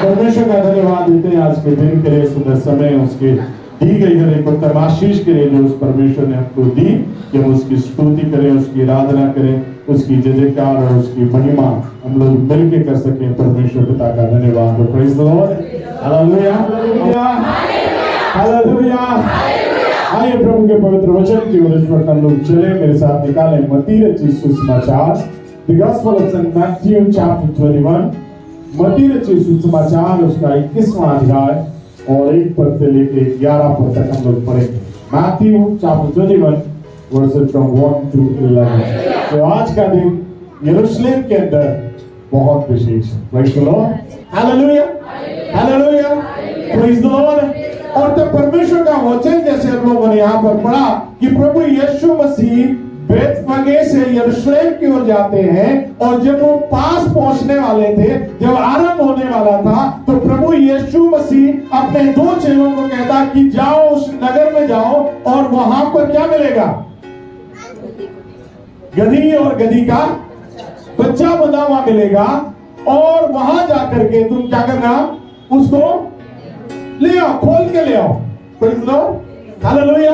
परमेश्वर का धन्यवाद देते हैं आज के दिन के लिए, सुंदर समय उसके दी गई हर एक उत्तम आशीष के लिए जो उस परमेश्वर ने हमको दी, कि हम उसकी स्तुति करें, उसकी आराधना करें, उसकी जय जयकार और उसकी महिमा हम लोग मिलकर कर सकें। परमेश्वर पिता का धन्यवाद। Praise the Lord, hallelujah, hallelujah. आइए प्रभु के पवित्र वचन की ओर इस वक्त हम लोग चले। मेरे साथ निकालें मत्ती रचित सुसमाचार, The Gospel of St. Matthew chapter 21, मत्ती रचित सुसमाचार उसका 21वां अध्याय और 1 पद से लेकर 11 पद तक हम लोग पढ़ेंगे। Matthew chapter 21 verses from 1 to 11। तो आज का दिन यरूशलेम के अंदर बहुत विशेष है। Praise the Lord, Hallelujah, Hallelujah, Praise the Lord। और तो परमेश्वर का वचन जैसे हम लोगों ने यहाँ पर पढ़ा कि प्रभु यीशु मसीह बेतफगे से यरूशलेम की ओर जाते हैं, और जब वो पास पहुंचने वाले थे, जब आरंभ होने वाला था, तो प्रभु यीशु मसीह अपने 2 चेलों को कहता कि जाओ उस नगर में जाओ और वहां पर क्या मिलेगा? गधी और गधी का बच्चा बंधा हुआ मिलेगा, और वहां जाकर के तुम क्या करना? उसको ले आओ, खोल के ले आओ। Praise the Lord, hallelujah.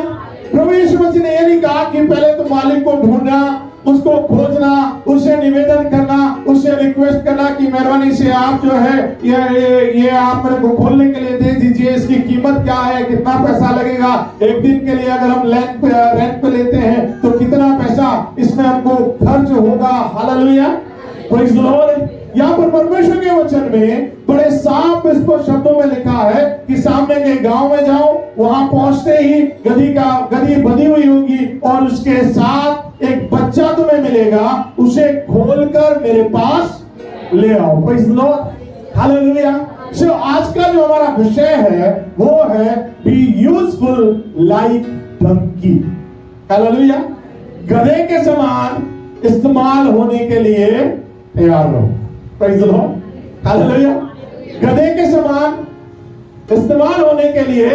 प्रभु यीशु मसीह ने ये नहीं कहा कि पहले तो मालिक को ढूंढना, उसको खोजना, उससे निवेदन करना, उससे रिक्वेस्ट करना कि मेहरबानी से आप जो है ये आप मेरे को खोलने के लिए दे दीजिए, इसकी कीमत क्या है, कितना पैसा लगेगा, एक दिन के लिए अगर हम रेंट पे लेते हैं तो कितना पैसा इसमें हमको खर्च होगा। Hallelujah, praise the Lord. यहाँ पर परमेश्वर के वचन में बड़े साफ स्पष्ट शब्दों में लिखा है कि सामने के गांव में जाओ, वहां पहुंचते ही गधी बंधी हुई होगी और उसके साथ एक बच्चा तुम्हें मिलेगा, उसे खोलकर मेरे पास ले आओ। Praise the Lord, hallelujah. So आज का जो हमारा विषय है वो है be useful like donkey. Hallelujah. गधे के समान इस्तेमाल होने के लिए तैयार रहो। Praise the Lord, hallelujah. गधे के समान इस्तेमाल होने के लिए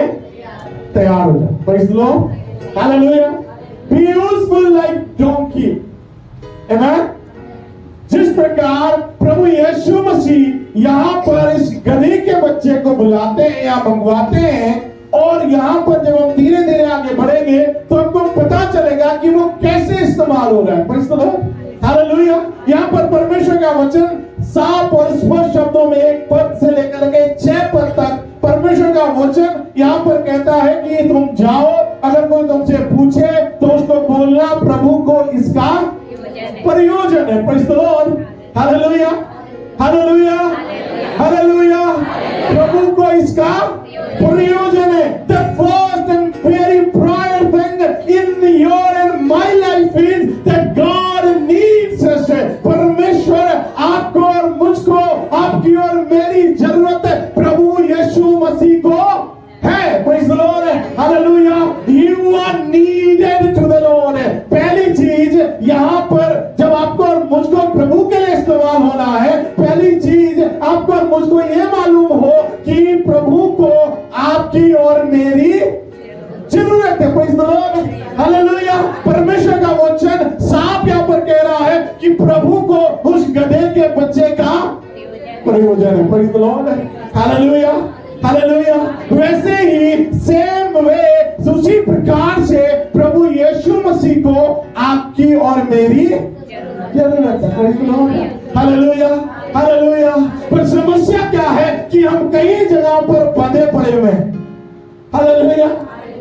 तैयार हो जाओ। Praise the Lord, hallelujah. Be useful like donkey. Amen. जिस प्रकार प्रभु यीशु मसीह यहाँ पर इस गधे के बच्चे को बुलाते हैं या मंगवाते हैं, और यहाँ पर जब हम धीरे धीरे आगे बढ़ेंगे तो हमको पता चलेगा कि वो कैसे इस्तेमाल हो रहा है। Praise the Lord, hallelujah. यहाँ पर परमेश्वर का वचन साफ और स्पष्ट शब्दों में 1 पद से लेकर के 6 पद तक परमेश्वर का वचन यहाँ पर कहता है कि तुम जाओ, अगर कोई तुमसे पूछे तो उसको बोलना प्रभु को इसका प्रयोजन है। Praise the Lord, hallelujah, hallelujah, hallelujah. प्रभु को इसका प्रयोजन है। The first and very prior thing in your and my life is that God needs us। परमेश्वर आपको और मुझको, आपकी और मेरी जरूरत प्रभु यीशु मसीह को है। Praise the Lord, hallelujah। You are needed to the Lord। पहली चीज यहाँ पर जब आपको और मुझको प्रभु के लिए इस्तेमाल होना है, पहली चीज आपको और मुझको ये मालूम हो कि प्रभु को आपकी और मेरी जरूरत है। Praise the Lord, hallelujah. परमेश्वर का वचन साफ यहाँ पर कह रहा है कि प्रभु को उस गधे के बच्चे का प्रयोजन है। Praise the Lord, hallelujah, hallelujah. वैसे ही सेम वे, उसी प्रकार से प्रभु यीशु मसीह को आपकी और मेरी जरूरत है। Praise the Lord, hallelujah, hallelujah. पर समस्या क्या है कि हम कई जगहों पर बंधे पड़े हुए हैं। Hallelujah,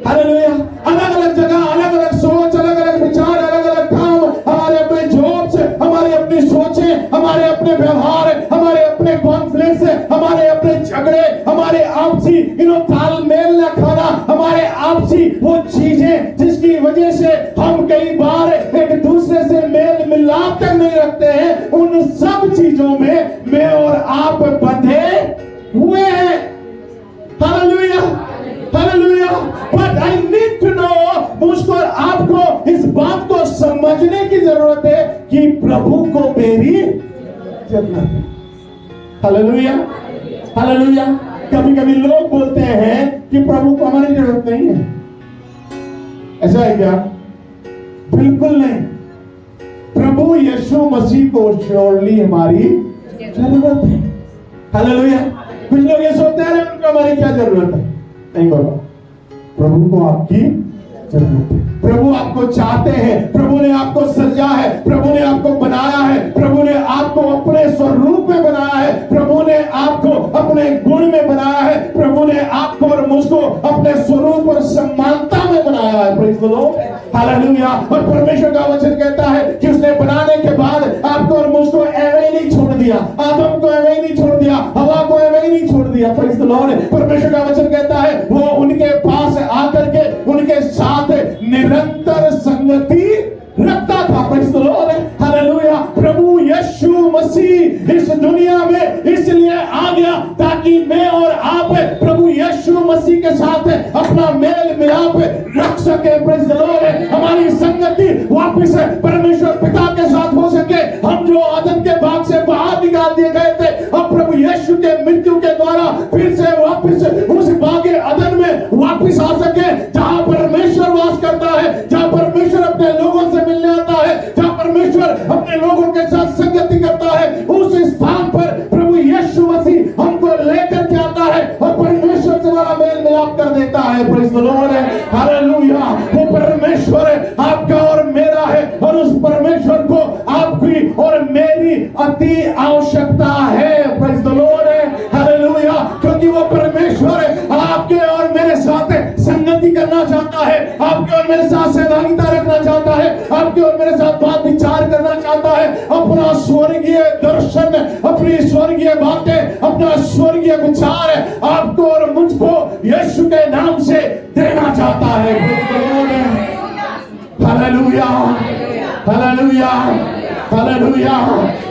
hallelujah. अलग अलग जगह, अलग अलग सोच, अलग अलग विचार, अलग अलग काम, हमारे अपने जॉब्स, हमारे अपनी सोचें, हमारे अपने व्यवहार, हमारे अपने कॉन्फ्लिक्ट्स, हमारे अपने झगड़े, हमारे आपसी तालमेल न खाना, हमारे आपसी वो चीजें जिसकी वजह से हम कई बार एक दूसरे से मेल मिलाप तक नहीं रखते हैं, उन सब चीजों में मैं और आप बंधे हुए हैं। Hallelujah, hallelujah. But I need to know, मुझको और आपको इस बात को समझने की जरूरत है कि प्रभु को मेरी जरूरत है। Hallelujah, hallelujah. कभी कभी लोग बोलते हैं कि प्रभु को हमारी जरूरत नहीं है। ऐसा है क्या? बिल्कुल नहीं। प्रभु यीशु मसीह को श्योरली हमारी जरूरत है। हालेलुया, कुछ लोग ये सोचते हैं उनको हमारी क्या जरूरत है। नहीं बाबा, प्रभु को आपकी जरूरत है। प्रभु आपको चाहते हैं, प्रभु ने आपको सजा है, प्रभु ने आपको बनाया है, प्रभु ने आपको अपने स्वरूप में बनाया है, प्रभु ने आपको अपने गुण में बनाया है, प्रभु ने आपको और मुझको अपने स्वरूप और समानता में बनाया है। Praise the Lord, hallelujah. और परमेश्वर का वचन कहता है कि उसने बनाने के बाद आपको और मुझको ऐसे ही नहीं छोड़ दिया, आदम को ऐसे ही नहीं छोड़ दिया, हवा को ऐसे ही नहीं छोड़ दिया। प्रेज़ द लॉर्ड, परमेश्वर का वचन कहता है वो उनके पास आकर के उनके साथ निरंतर संगति रखता था। Praise the Lord, hallelujah. प्रभु यीशु मसीह इस दुनिया में इसलिए आ गया ताकि मैं और आप प्रभु यीशु मसीह के साथ अपना मेल मिलाप रख सके। प्रेज़ द लॉर्ड, हमारी संगति वापस परमेश्वर पिता के साथ हो सके। हम जो आदम के भाग से बाहर निकाल दिए गए थे, अब प्रभु यीशु के मृत्यु के द्वारा फिर से वापस उस बागे अदन में वापस आ सके, जहां परमेश्वर वास करता है, जहां परमेश्वर अपने लोगों से मिलने आता है, जहां परमेश्वर अपने लोगों के साथ संगति करता है। उस स्थान पर प्रभु यीशु मसीह हमको लेकर के आता है और परमेश्वर से हमारा मेल मिलाप कर देता है। Praise the Lord, hallelujah. वो परमेश्वर आपका और मेरा है और उस परमेश्वर को आपकी और मेरी अति आवश्यकता है। Praise the Lord, hallelujah. क्योंकि वो परमेश्वर आपके और मेरे साथ संगति करना चाहता है, आपके और मेरे साथ सहभागिता रखना चाहता है, आपके और मेरे साथ बात विचार करना चाहता है, अपना स्वर्गीय दर्शन, अपनी स्वर्गीय बातें, अपना स्वर्गीय विचार आपको और मुझको यीशु के नाम से देना चाहता है। Hallelujah, hallelujah, hallelujah.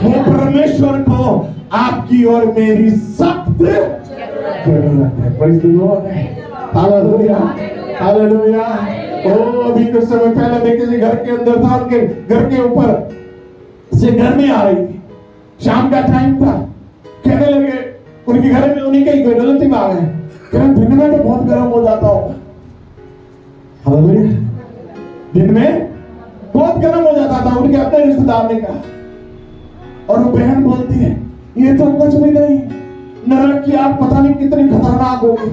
वो परमेश्वर को आपकी और मेरी सख्त जरूरत है। Praise the Lord, hallelujah, hallelujah. ओ अभी कुछ समय पहले मैं किसी घर के अंदर था, उनके घर के ऊपर से गर्मी आ रही थी, शाम का टाइम था। कहने लगे उनके घर में उन्हीं के गलती में आ गए, दिन में तो बहुत गर्म हो जाता होगा। हालेलुया, दिन में बहुत गर्म हो जाता था। उनके अपने रिश्तेदार ने कहा, और वो बहन बोलती है ये तो कुछ भी नहीं, नरक की आग पता नहीं कितनी खतरनाक होगी।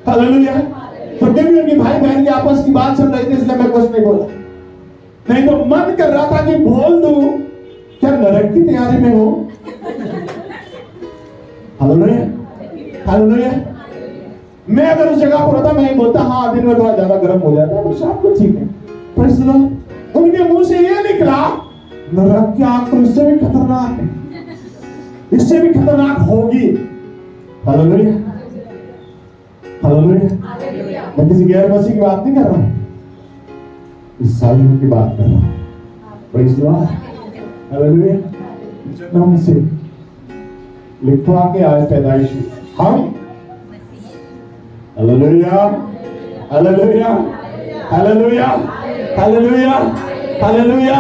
हालेलुया। तो भी उनकी भाई बहन की आपस की बात चल रही थी, इसलिए मैं कुछ नहीं बोला। नहीं तो मन कर रहा था कि बोल दूं, क्या नरक की तैयारी में हो। Hallelujah, hallelujah. मैं अगर उस जगह पर होता मैं ही बोलता हाँ दिन में थोड़ा ज्यादा गर्म हो जाता है, शाम को ठीक है। Praise the Lord. उनके मुंह से ये निकला नरक की आग तो इससे भी खतरनाक है, इससे भी खतरनाक होगी। Hallelujah, hallelujah. मैं किसी गैर मसीह की बात नहीं कर रहा हूं, ईसाइयों की बात कर रहा हूं। Praise the Lord, hallelujah. जन्म से लिखवा के आए पैदाइश हम, hallelujah, hallelujah, hallelujah, hallelujah, hallelujah.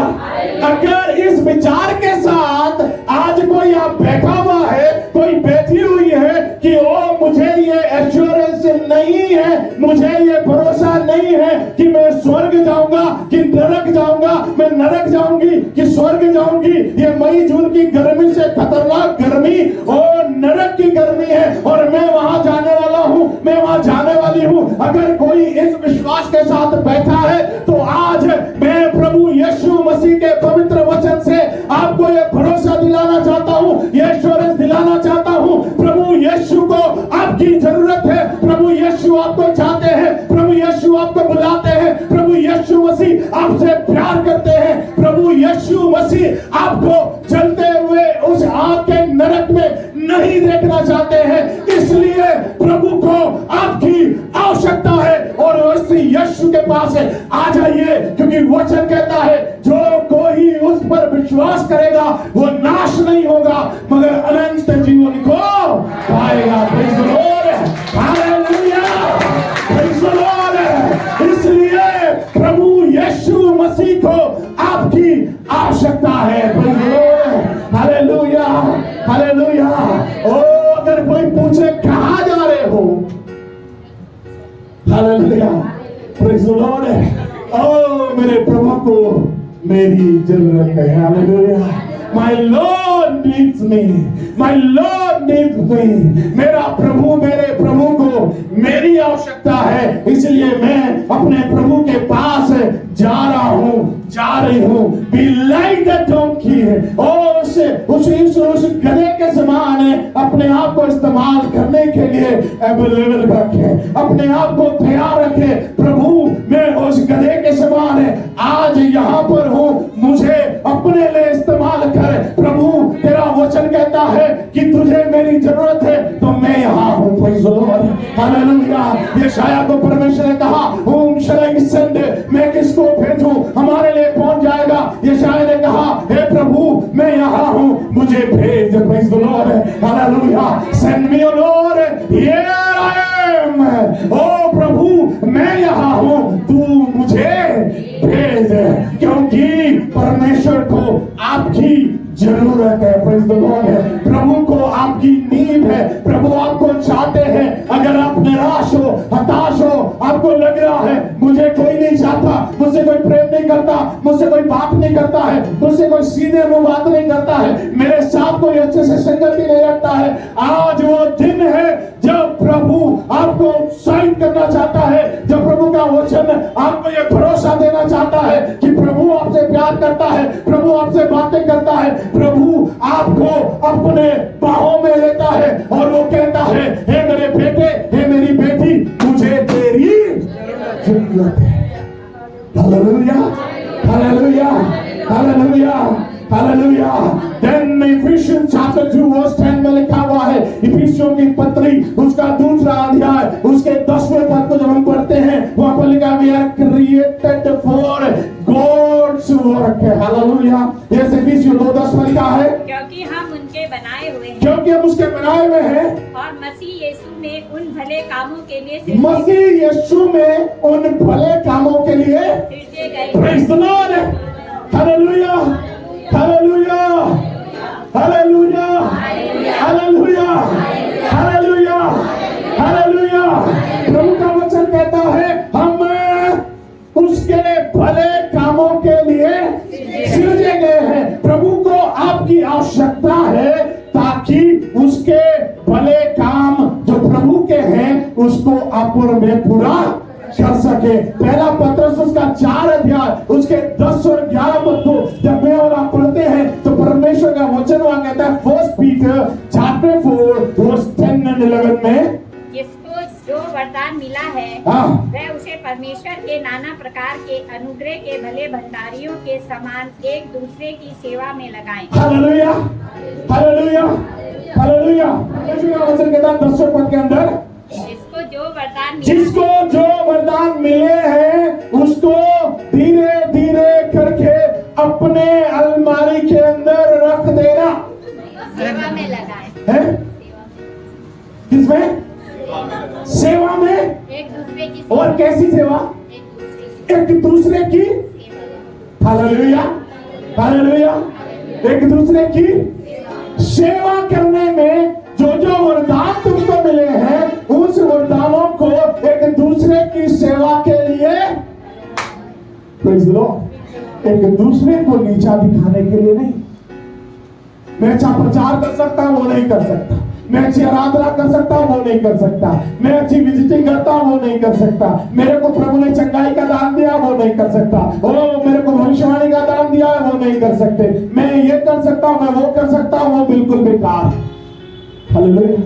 अगर इस विचार के साथ आज कोई यहाँ बैठा हुआ है, कोई बैठी हुई है कि ओ मुझे ये एश्योरेंस नहीं है, मुझे ये भरोसा नहीं है कि मैं स्वर्ग जाऊंगा कि नरक जाऊंगा, मैं नरक जाऊंगी कि स्वर्ग जाऊंगी, ये मई जून की गर्मी से खतरनाक गर्मी और नरक की गर्मी है और मैं वहां जाने वाला हूं, मैं वहां जाने वाली हूं। अगर कोई इस विश्वास के साथ बैठा है तो आज मैं प्रभु यीशु मसीह के पवित्र वचन से आपको ये भरोसा दिलाना चाहता हूं, ये एश्योरेंस दिलाना चाहता हूं। प्रभु यीशु को आपकी जरूरत है, प्रभु यीशु आपको चाहते हैं, प्रभु यीशु आपको बुलाते हैं, प्रभु यीशु मसीह आपसे प्यार करते हैं, प्रभु यीशु मसीह आपको जलते हुए उस आग के नरक में नहीं देखना चाहते हैं। इसलिए प्रभु को आपकी आवश्यकता है और उस यीशु के पास आ जाइए, क्योंकि वचन कहता है जो कोई उस पर विश्वास करेगा वो नाश नहीं होगा मगर अनंत जीवन को पाएगा। Praise the Lord, hallelujah, praise the Lord. इसलिए प्रभु यीशु मसीह को आपकी आवश्यकता है। Praise the Lord, hallelujah, hallelujah. ओ अगर कोई पूछे कहां जा रहे हो, हालेलुया, प्रेज़ द लॉर्ड। ओ मेरे प्रभु को मेरी जरूरत है। Hallelujah, my Lord Lord needs me, my Lord needs me. मेरा प्रभु, मेरे प्रभु को मेरी आवश्यकता है, इसलिए मैं अपने प्रभु के पास जा रहा हूं, जा रही हूं। बी लाइक द डोंकी, और उस गधे के समान अपने आप को इस्तेमाल करने के लिए अवेलेबल रखे, अपने आप को तैयार रखे। प्रभु मैं उस गधे के समान आज यहाँ पर हूँ, मुझे अपने लिए इस्तेमाल कर। प्रभु तेरा वचन कहता है कि तुझे मेरी जरूरत है, तो मैं यहाँ हूँ। Praise the Lord, hallelujah. यशायाह को परमेश्वर ने कहा, whom shall I send? मैं किसको भेजूं, हमारे लिए कौन जाएगा? यशायाह ने कहा, हे प्रभु मैं यहाँ हूँ, मुझे भेज। Praise the Lord, hallelujah. Send me, O Lord, here I am। ओ प्रभु मैं यहाँ हूँ, तू मुझे भेज, क्योंकि परमेश्वर को आपकी जरूरत है। प्रेज़ द लॉर्ड, प्रभु को आपकी नीड है, प्रभु आपको चाहते हैं। अगर आप निराश हो, हताश हो, आपको लग रहा है मुझे कोई नहीं चाहता, मुझसे कोई प्रेम नहीं करता, मुझसे कोई बात नहीं करता है, मुझसे कोई सीधे मुंह बात नहीं करता है, मेरे साथ कोई अच्छे से संगति नहीं रखता है, आज वो दिन है जब प्रभु आपको उत्साहित करना चाहता है, जब प्रभु का वचन आपको ये भरोसा देना चाहता है कि प्रभु आपसे प्यार करता है, प्रभु आपसे बातें करता है, प्रभु आपको अपने बाहों में लेता है और वो कहता है, हे मेरे बेटे, हे मेरी बेटी, मुझे तेरी जरूरत है। Hallelujah, hallelujah, hallelujah, hallelujah. Then Ephesians chapter 2 verse 10 में लिखा हुआ है, इफिसियों की पत्री उसका दूसरा अध्याय उसके 10वें पद को जब हम पढ़ते हैं, वहां पर लिखा है, we are created for God's work। Hallelujah. जैसे इफिसियों 2:10 में लिखा है, क्योंकि हम उनके बनाए हुए हैं, क्योंकि हम उसके बनाए हुए हैं, और मसीह यीशु में उन भले कामों के लिए मसीह यीशु में उन भले कामों के लिए सृजे गए। Praise the Lord, hallelujah, hallelujah, hallelujah, hallelujah, hallelujah, hallelujah. प्रभु का वचन कहता है हम उसके भले कामों के लिए सृजे गए हैं। प्रभु को आपकी आवश्यकता है ताकि उसके भले काम जो प्रभु के हैं उसको आप और मैं पूरा कर सके। पहला पत्रस उसका 4 अध्याय उसके 10 और 11 पद को जब मैं और आप पढ़ते हैं तो परमेश्वर का वचन वहां कहता है, 1 पीटर चैप्टर 4 वर्स 10 और 11 में, जिसको जो वरदान मिला है वह उसे परमेश्वर के नाना प्रकार के अनुग्रह के भले भंडारियों के समान एक दूसरे की सेवा में लगाएं। Hallelujah, hallelujah, hallelujah. परमेश्वर का वचन कहता है 10वें पद के अंदर, जिसको जो वरदान मिले हैं उसको धीरे धीरे करके अपने अलमारी के अंदर रख देना, सेवा में लगाए। हैं? किसमें? सेवा में। एक दूसरे की सेवा। और कैसी सेवा? एक दूसरे की। Hallelujah, hallelujah. एक दूसरे की सेवा करने में जो जो वरदान तुमको मिले हैं उस वरदानों को एक दूसरे की सेवा के लिए, प्रेज़ द लॉर्ड, एक दूसरे को नीचा दिखाने के लिए नहीं। मैं अच्छा प्रचार कर सकता हूं, वो नहीं कर सकता। मैं अच्छी आराधना कर सकता हूं, वो नहीं कर सकता। मैं अच्छी विजिटिंग करता हूं, वो नहीं कर सकता। मेरे को प्रभु ने चंगाई का दान दिया, वो नहीं कर सकता। ओ मेरे को भविष्यवाणी का दान दिया है, वो नहीं कर सकते। मैं ये कर सकता हूं, मैं वो कर सकता हूं, वो बिल्कुल बेकार है। हालेलुया।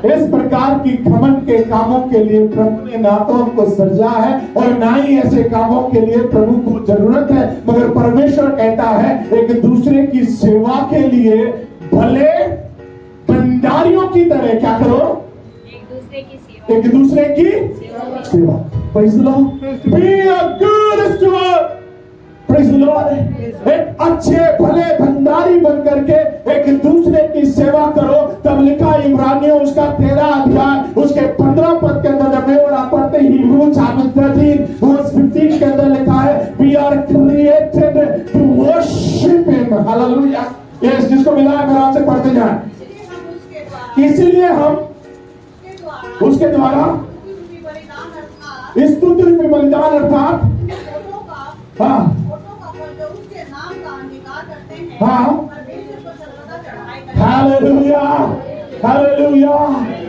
इस प्रकार की घमंड के कामों के लिए प्रभु ने ना तो हमको सृजा है और ना ही ऐसे कामों के लिए प्रभु को जरूरत है, मगर परमेश्वर कहता है एक दूसरे की सेवा के लिए भले भंडारियों की तरह क्या करो, एक दूसरे की सेवा, एक दूसरे की सेवा। Praise the Lord, be a good steward. Praise the Lord, एक अच्छे भले भंडारी बन करके एक दूसरे की सेवा करो। तब लिखा इब्रानियों उसका 13 अध्याय उसके 15 पद के अंदर जब और आप पढ़ते ही हिब्रू चैप्टर 13 वर्स 15 के अंदर लिखा है, we are created to worship him. Hallelujah. ये जिसको मिला है मेरा आपसे पढ़ते जाएं। इसीलिए हम उसके द्वारा स्तुति रूपी बलिदान अर्थात हाँ Hallelujah. Hallelujah.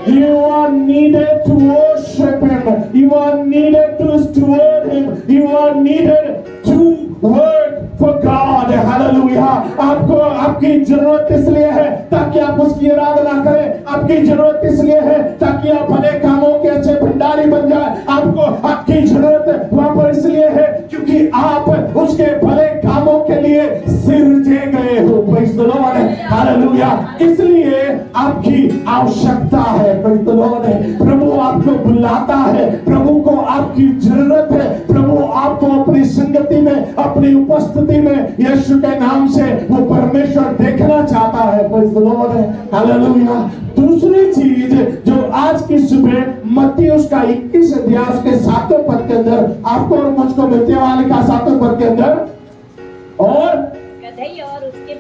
You are needed to worship Him. You are needed to steward Him. You are needed to work for God. Hallelujah. आपको आपकी जरूरत इसलिए है ताकि आप उसकी आराधना करें. आपकी जरूरत इसलिए है ताकि आप भले कामों के अच्छे भंडारी बन जाए. आपको आपकी जरूरत वहां पर इसलिए है क्योंकि आप उसके भले कामों के लिए सिरजे गए हो. Praise the Lord. Hallelujah. इसलिए आपकी आवश्यकता है. Praise the Lord. प्रभु आपको बुलाता है. प्रभु को आपकी जरूरत है. प्रभु आपको अपनी संगति में, अपनी उपस्थिति में यीशु के नाम से वो परमेश्वर देखना चाहता है. Praise the Lord. Hallelujah. दूसरी चीज जो आज की सुबह मत्ती उसका 21 अध्याय उसके 7वें पद के अंदर आपको और मुझको मिलते वाले का 7वें पद के अंदर, और गदही और उसके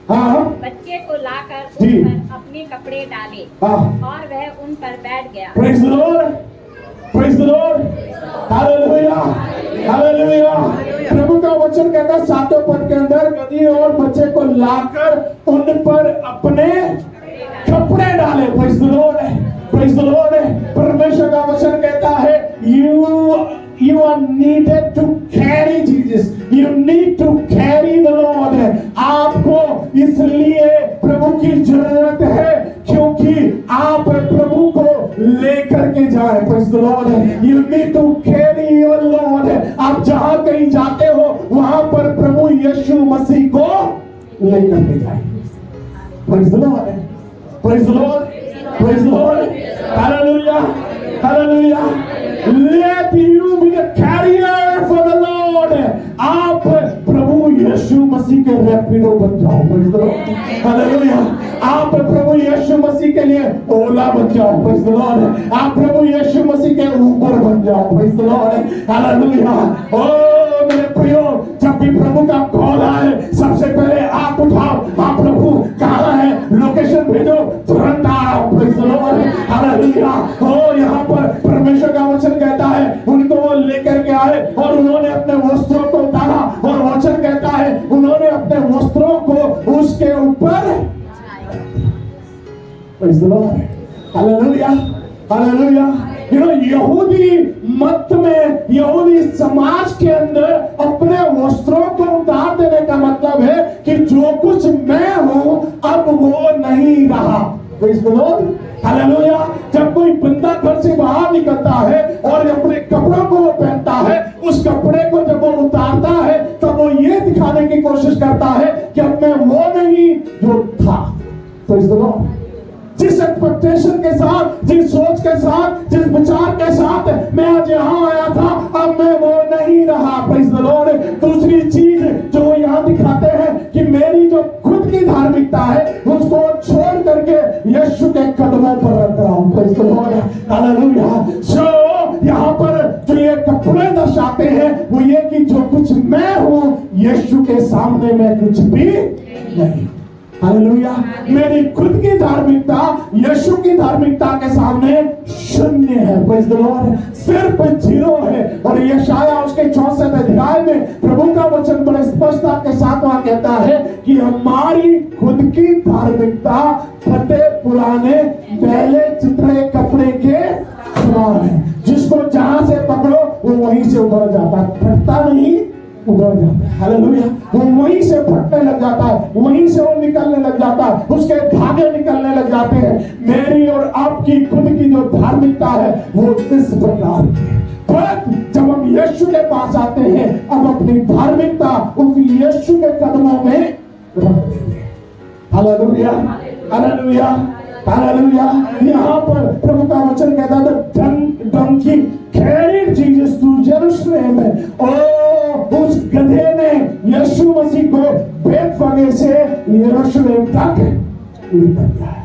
हाँ बच्चे को लाकर उन पर अपने कपड़े डाले और वह उन पर बैठ गया. Praise the Lord. Praise the Lord. Hallelujah. Hallelujah. प्रभु का वचन कहता है 7वें पद के अंदर, गदही और बच्चे को लाकर उन पर अपने कपड़े डाले. Praise the Lord. Praise the Lord. परमेश्वर का वचन कहता है you are needed to carry Jesus. You need to carry the Lord. आपको इसलिए प्रभु की जरूरत है क्योंकि आप प्रभु को लेकर के जाए. Praise the Lord. You need to carry your Lord. आप जहां कहीं जाते हो वहां पर प्रभु यीशु मसीह को लेकर के जाए. Praise the Lord. Praise the Lord. Praise the Lord. Hallelujah. Hallelujah. Let you be the carrier for the Lord. आप प्रभु यीशु मसीह के रैपिडो बन जाओ. Praise the Lord. Hallelujah. आप प्रभु यीशु मसीह के लिए ओला बन जाओ. Praise the Lord. आप प्रभु यीशु मसीह के ऊपर बन जाओ. Praise the Lord. Hallelujah. ओ मेरे प्रियो, जब भी प्रभु का कॉल आए सबसे पहले आप उठाओ. आप प्रभु कहाँ है, लोकेशन भेजो, तुरंत आओ. Praise the Lord. Hallelujah. ओ यहाँ पर परमेश्वर का वचन कहता है उनको वो लेकर के आए और उन्होंने अपने वस्त्रों को उतारा, और वचन कहता है उन्होंने अपने वस्त्रों को उसके ऊपर. Praise the Lord. Hallelujah. Hallelujah. यहूदी मत में, यहूदी समाज के अंदर अपने वस्त्रों को उतार देने का मतलब है कि जो कुछ मैं हूं अब वो नहीं रहा. Praise the Lord. Hallelujah. जब कोई बंदा घर से बाहर निकलता है और अपने कपड़ों को वो पहनता है, उस कपड़े को जब वो उतारता है तब वो ये दिखाने की कोशिश करता है कि अब मैं वो नहीं जो था. Praise the Lord. जिस एक्सपेक्टेशन के साथ, जिस सोच के साथ, जिस विचार के साथ मैं आज यहाँ आया था, अब मैं वो नहीं रहा. Praise the Lord. दूसरी चीज जो वो यहाँ दिखाते हैं कि मेरी जो खुद की धार्मिकता है उसको छोड़ करके यीशु के कदमों पर रख रहा हूँ. Praise the Lord. Hallelujah. जो यहाँ पर जो ये कपड़े दर्शाते हैं वो ये कि जो कुछ मैं हूँ यीशु के सामने मैं कुछ भी नहीं. हालेलुया. मेरी खुद की धार्मिकता यीशु की धार्मिकता के सामने शून्य है. Praise the Lord. सिर्फ जीरो है. और यशाया उसके 64 अध्याय में प्रभु का वचन बड़े स्पष्टता के साथ वहां कहता है कि हमारी खुद की धार्मिकता फटे पुराने पहले चित्रे कपड़े के समान है, जिसको जहां से पकड़ो वो वहीं से उभर जाता है, फटता नहीं, उभर जाता है. हालेलुया. वो वहीं से फटने लग जाता है, वहीं से वो निकलने लग जाता है, उसके धागे निकलने लग जाते हैं. मेरी और आपकी खुद की जो धार्मिकता है वो इस प्रकार की है. पर जब हम यीशु के पास आते हैं अब अपनी धार्मिकता उस यीशु के कदमों में रख देंगे. हालेलुया. हालेलुया. हालेलुया. यहाँ पर प्रभु का वचन कहता है donkey carried Jesus to Jerusalem. और उस गधे ने यीशु मसीह को बेतफगे से यरूशलेम तक लेकर गया,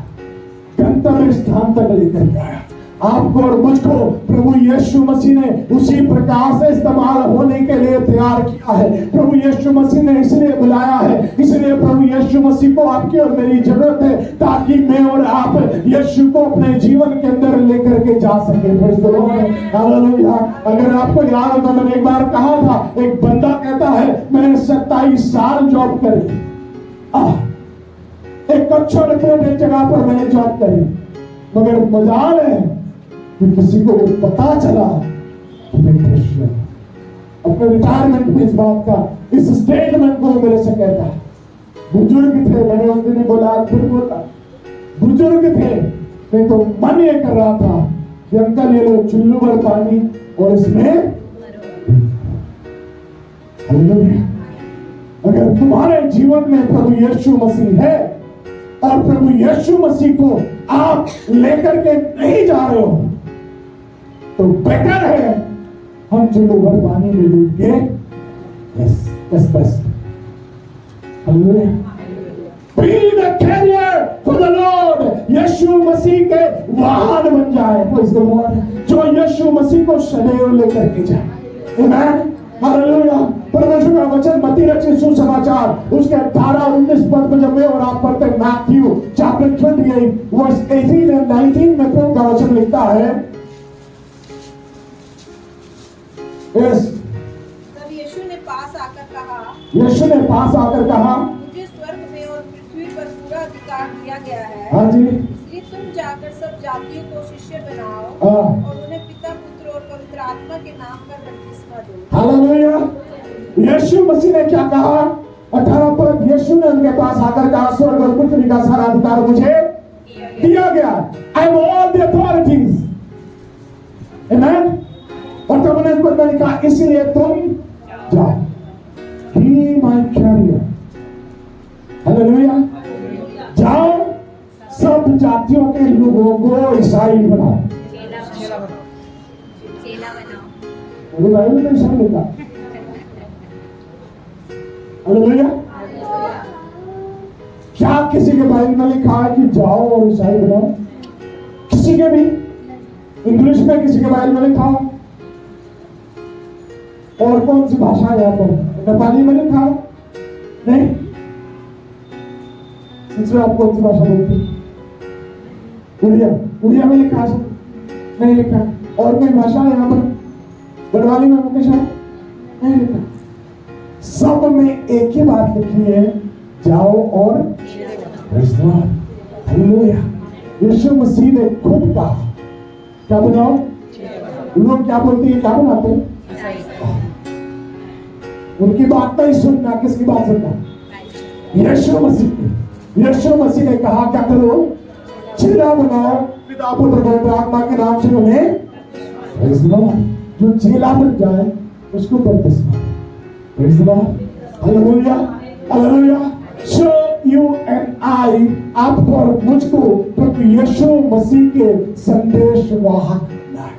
गंतव्य स्थान तक लेकर गया. आपको और मुझको प्रभु यीशु मसीह ने उसी प्रकार से इस्तेमाल होने के लिए तैयार किया है. प्रभु यीशु मसीह ने इसलिए बुलाया है, इसलिए प्रभु यीशु मसीह को आपकी और मेरी जरूरत है ताकि मैं और आप यीशु को अपने जीवन के अंदर लेकर के जा सके. Praise the Lord. हालेलुया. अगर आपको याद हो तो मैंने एक बार कहा था, एक बंदा कहता है मैंने 27 साल जॉब करी, एक अच्छा रिपोर्ट एक जगह पर मैंने जॉब करी, मगर मजाल है कि किसी को पता चला कि मैं क्रिश्चियन। अपने रिटायरमेंट में इस बात का, इस स्टेटमेंट को मेरे से कहता है। बुजुर्ग थे, मैंने उस दिन बोला, फिर बोला, बुजुर्ग थे, मैं तो मन ये कर रहा था कि अंकल ये लो चुल्लू भर पानी और इसमें अगर तुम्हारे जीवन में प्रभु यीशु मसीह है और प्रभु यीशु मसीह को आप लेकर के नहीं जा रहे हो, तो बेटर है हम चुल्लू भर पानी ले लेंगे। बस बस Be the carrier for the Lord. यीशु मसीह के वाहन बन जाए। Praise the Lord. जो यीशु मसीह को सदैव लेकर के जाए। Amen. Hallelujah. परमेश्वर का वचन मत्ती रचित सुसमाचार उसके 18-19 पद में जब मैं और आप पढ़ते मैथ्यू चैप्टर 28 वर्स 18 और 19 में प्रभु का वचन लिखता है। Yes. तब यीशु ने पास आकर कहा, मुझे स्वर्ग में और पृथ्वी पर पूरा अधिकार दिया गया है। हाँ जी। इसलिए तुम जाकर सब जातियों को शिष्य बनाओ और उन्हें पिता, पुत्र और पवित्र आत्मा के नाम पर बपतिस्मा दो। हालेलुया। यीशु मसीह ने क्या कहा? 18 पद, यीशु ने उनके पास आकर कहा, स्वर्ग और पृथ्वी का सारा अधिकार मुझे दिया गया। I have all the authorities. Amen. और तब उन्हें इस पर लिखा, इसलिए तुम जाओ। Be my carrier. हालेलुया। जाओ सब जातियों के लोगों को ईसाई बनाओ। मेरे बाइबल में ईसाई लिखा। हालेलुया। क्या किसी के बाइबल में लिखा है कि जाओ और ईसाई बनाओ? किसी के भी इंग्लिश में किसी के बाइबल में लिखा हो? और कौन सी भाषा है यहाँ पर? नेपाली में लिखा है? नहीं। इसमें आप कौन सी भाषा बोलते हैं? उड़िया में लिखा है? नहीं लिखा। और कोई भाषा है यहाँ पर? गढ़वाली में मुकेश है? नहीं लिखा। सब में एक ही बात लिखी है, जाओ और हालेलुया। यीशु मसीह ने खुद कहा, क्या बनाओ? लोग क्या बोलते हैं, क्या बनाते हैं? उनकी बात नहीं सुनना, किसकी बात सुनना? यीशु मसीह की। यीशु मसीह ने कहा क्या करो? चेला बनाओ, पिता पुत्र पवित्र आत्मा के नाम से उन्हें जो चेला बन जाए उसको बपतिस्मा दो। Praise the Lord. Hallelujah hallelujah. So you and I, आपको और मुझको प्रभु यीशु मसीह के संदेश वाहक बनना है।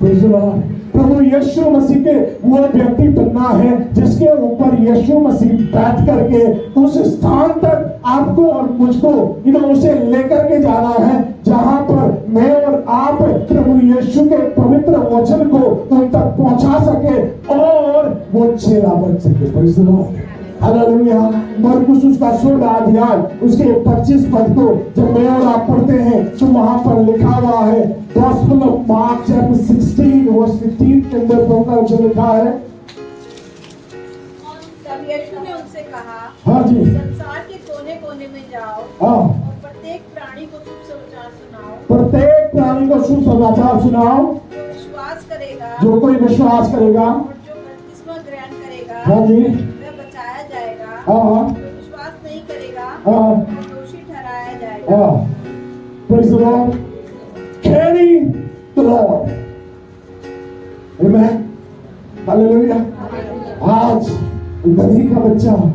Praise the Lord. प्रभु यीशु मसीह के वो व्यक्ति बनना है जिसके ऊपर यीशु मसीह बैठ करके उस स्थान तक आपको और मुझको उसे लेकर के जाना है जहां पर मैं और आप प्रभु यीशु के पवित्र वचन को उन तक पहुंचा सके और वो चेला बन सके। Praise the Lord. हालेलुया। मरकुस उसका 16 अध्याय उसके 25 पद को जब मैं और आप पढ़ते हैं तो वहां पर लिखा हुआ है, gospel of Mark chapter 16 verse 15 के अंदर जो लिखा है। तब यीशु ने उनसे कहा, हाँ जी, संसार के कोने-कोने में जाओ और प्रत्येक प्राणी को सुसमाचार सुनाओ। प्रत्येक प्राणी को सुसमाचार सुनाओ। जो विश्वास करेगा, जो कोई विश्वास करेगा और जो बपतिस्मा ग्रहण करेगा, हाँ जी, वह बचाया जाएगा। हाँ, जो विश्वास नहीं करेगा, हाँ, वह दोषी ठहराया जाएगा। हाँ। Praise the Lord. Carry the Lord. Amen. Hallelujah. आज गधी का बच्चा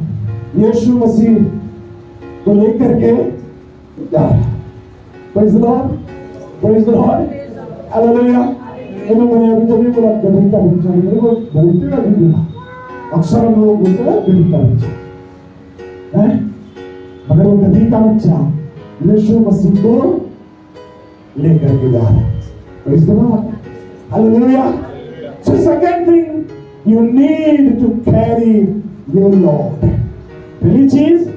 यीशु मसीह को लेकर के जा रहा है। Praise the Lord. Praise the Lord. Hallelujah. मैंने अभी जब भी बोला गधी का बच्चा, मेरे को बोलते का भी बोला, अक्सर हम लोग बोलते हैं गधी का बच्चा है, मगर वो गधी का बच्चा यीशु मसीह को लेकर के जा रहा है। Praise the Lord. Hallelujah. So second thing, you need to carry your Lord. पहली चीज,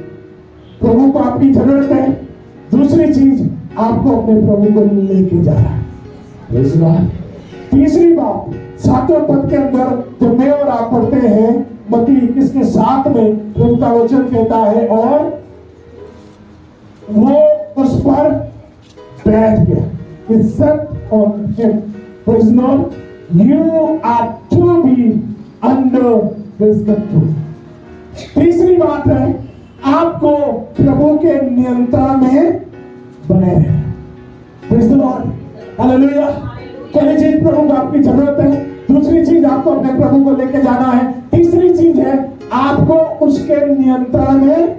प्रभु को आपकी जरूरत है। दूसरी चीज, आपको अपने प्रभु को लेके जा रहा है। Praise the Lord. तीसरी बात, 7वें पद के अंदर जब मैं और आप पढ़ते हैं मत्ती 21 के 7 में प्रभु का वचन कहता है, और वो उस पर बैठ गया। He sat on him. Praise the Lord. You are to be under his control. तीसरी बात है, आपको प्रभु के नियंत्रण में बने रहना। Praise the Lord. Hallelujah. पहली चीज प्रभु को आपकी जरूरत है, दूसरी चीज आपको अपने प्रभु को लेके जाना है, तीसरी चीज है आपको उसके नियंत्रण में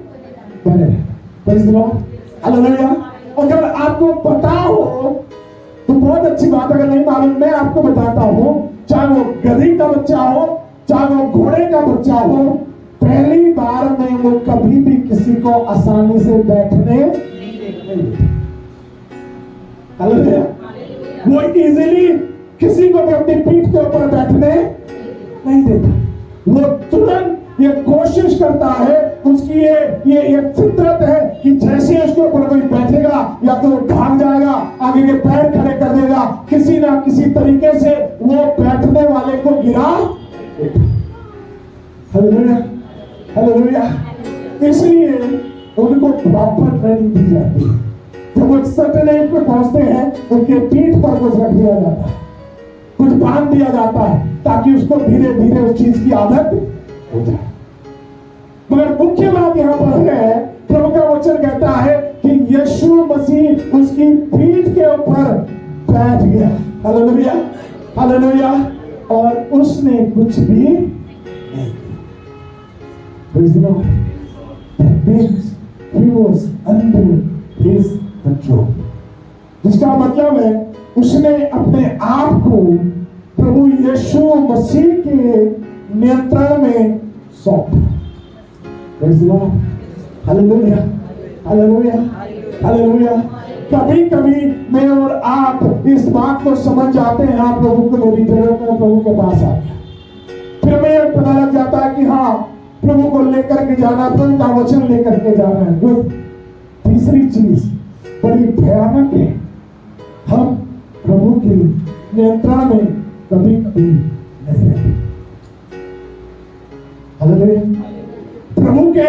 बने रहना। Praise the Lord. Hallelujah. अगर आपको पता हो तो बहुत अच्छी बात, अगर नहीं मालूम मैं आपको बताता हूं, चाहे वो गधी का बच्चा हो, चाहे वो घोड़े का बच्चा हो, पहली बार में वो कभी भी किसी को आसानी से बैठने नहीं देता। हालेलुया। वो इजीली किसी को भी अपनी पीठ के ऊपर बैठने नहीं देता। वो तुरंत ये कोशिश करता है, उसकी ये फितरत है कि जैसे उसके ऊपर कोई बैठेगा या तो वो भाग जाएगा, आगे के पैर खड़े कर देगा, किसी ना किसी तरीके से वो बैठने वाले को गिरा। Hallelujah, hallelujah. इसलिए उनको प्रॉपर ट्रेनिंग दी जाती है। जब वो सर्टेन एज पे पहुंचते हैं, उनके पीठ पर कुछ रख दिया जाता है, कुछ बांध दिया जाता है, ताकि उसको धीरे धीरे उस चीज की आदत हो जाए। मगर मुख्य बात यहाँ पर है, प्रभु का वचन कहता है कि यीशु मसीह उसकी पीठ के ऊपर बैठ गया। Hallelujah, hallelujah. और उसने कुछ भी नहीं किया। He was under his control. जिसका मतलब है उसने अपने आप को प्रभु यीशु मसीह के नियंत्रण में सौंपा। Praise the Lord. Hallelujah. Hallelujah. Hallelujah. कभी कभी मैं और आप इस बात को समझ जाते हैं, हाँ प्रभु को मेरी जरूरत है, प्रभु के पास आ गया। फिर मैं ये पता लग जाता है कि हाँ प्रभु को लेकर के जाना, प्रभु का वचन लेकर के जाना है। गुड। तीसरी चीज बड़ी भयानक है, हम प्रभु के नियंत्रण में कभी कभी नहीं रहते। हालेलुया। प्रभु के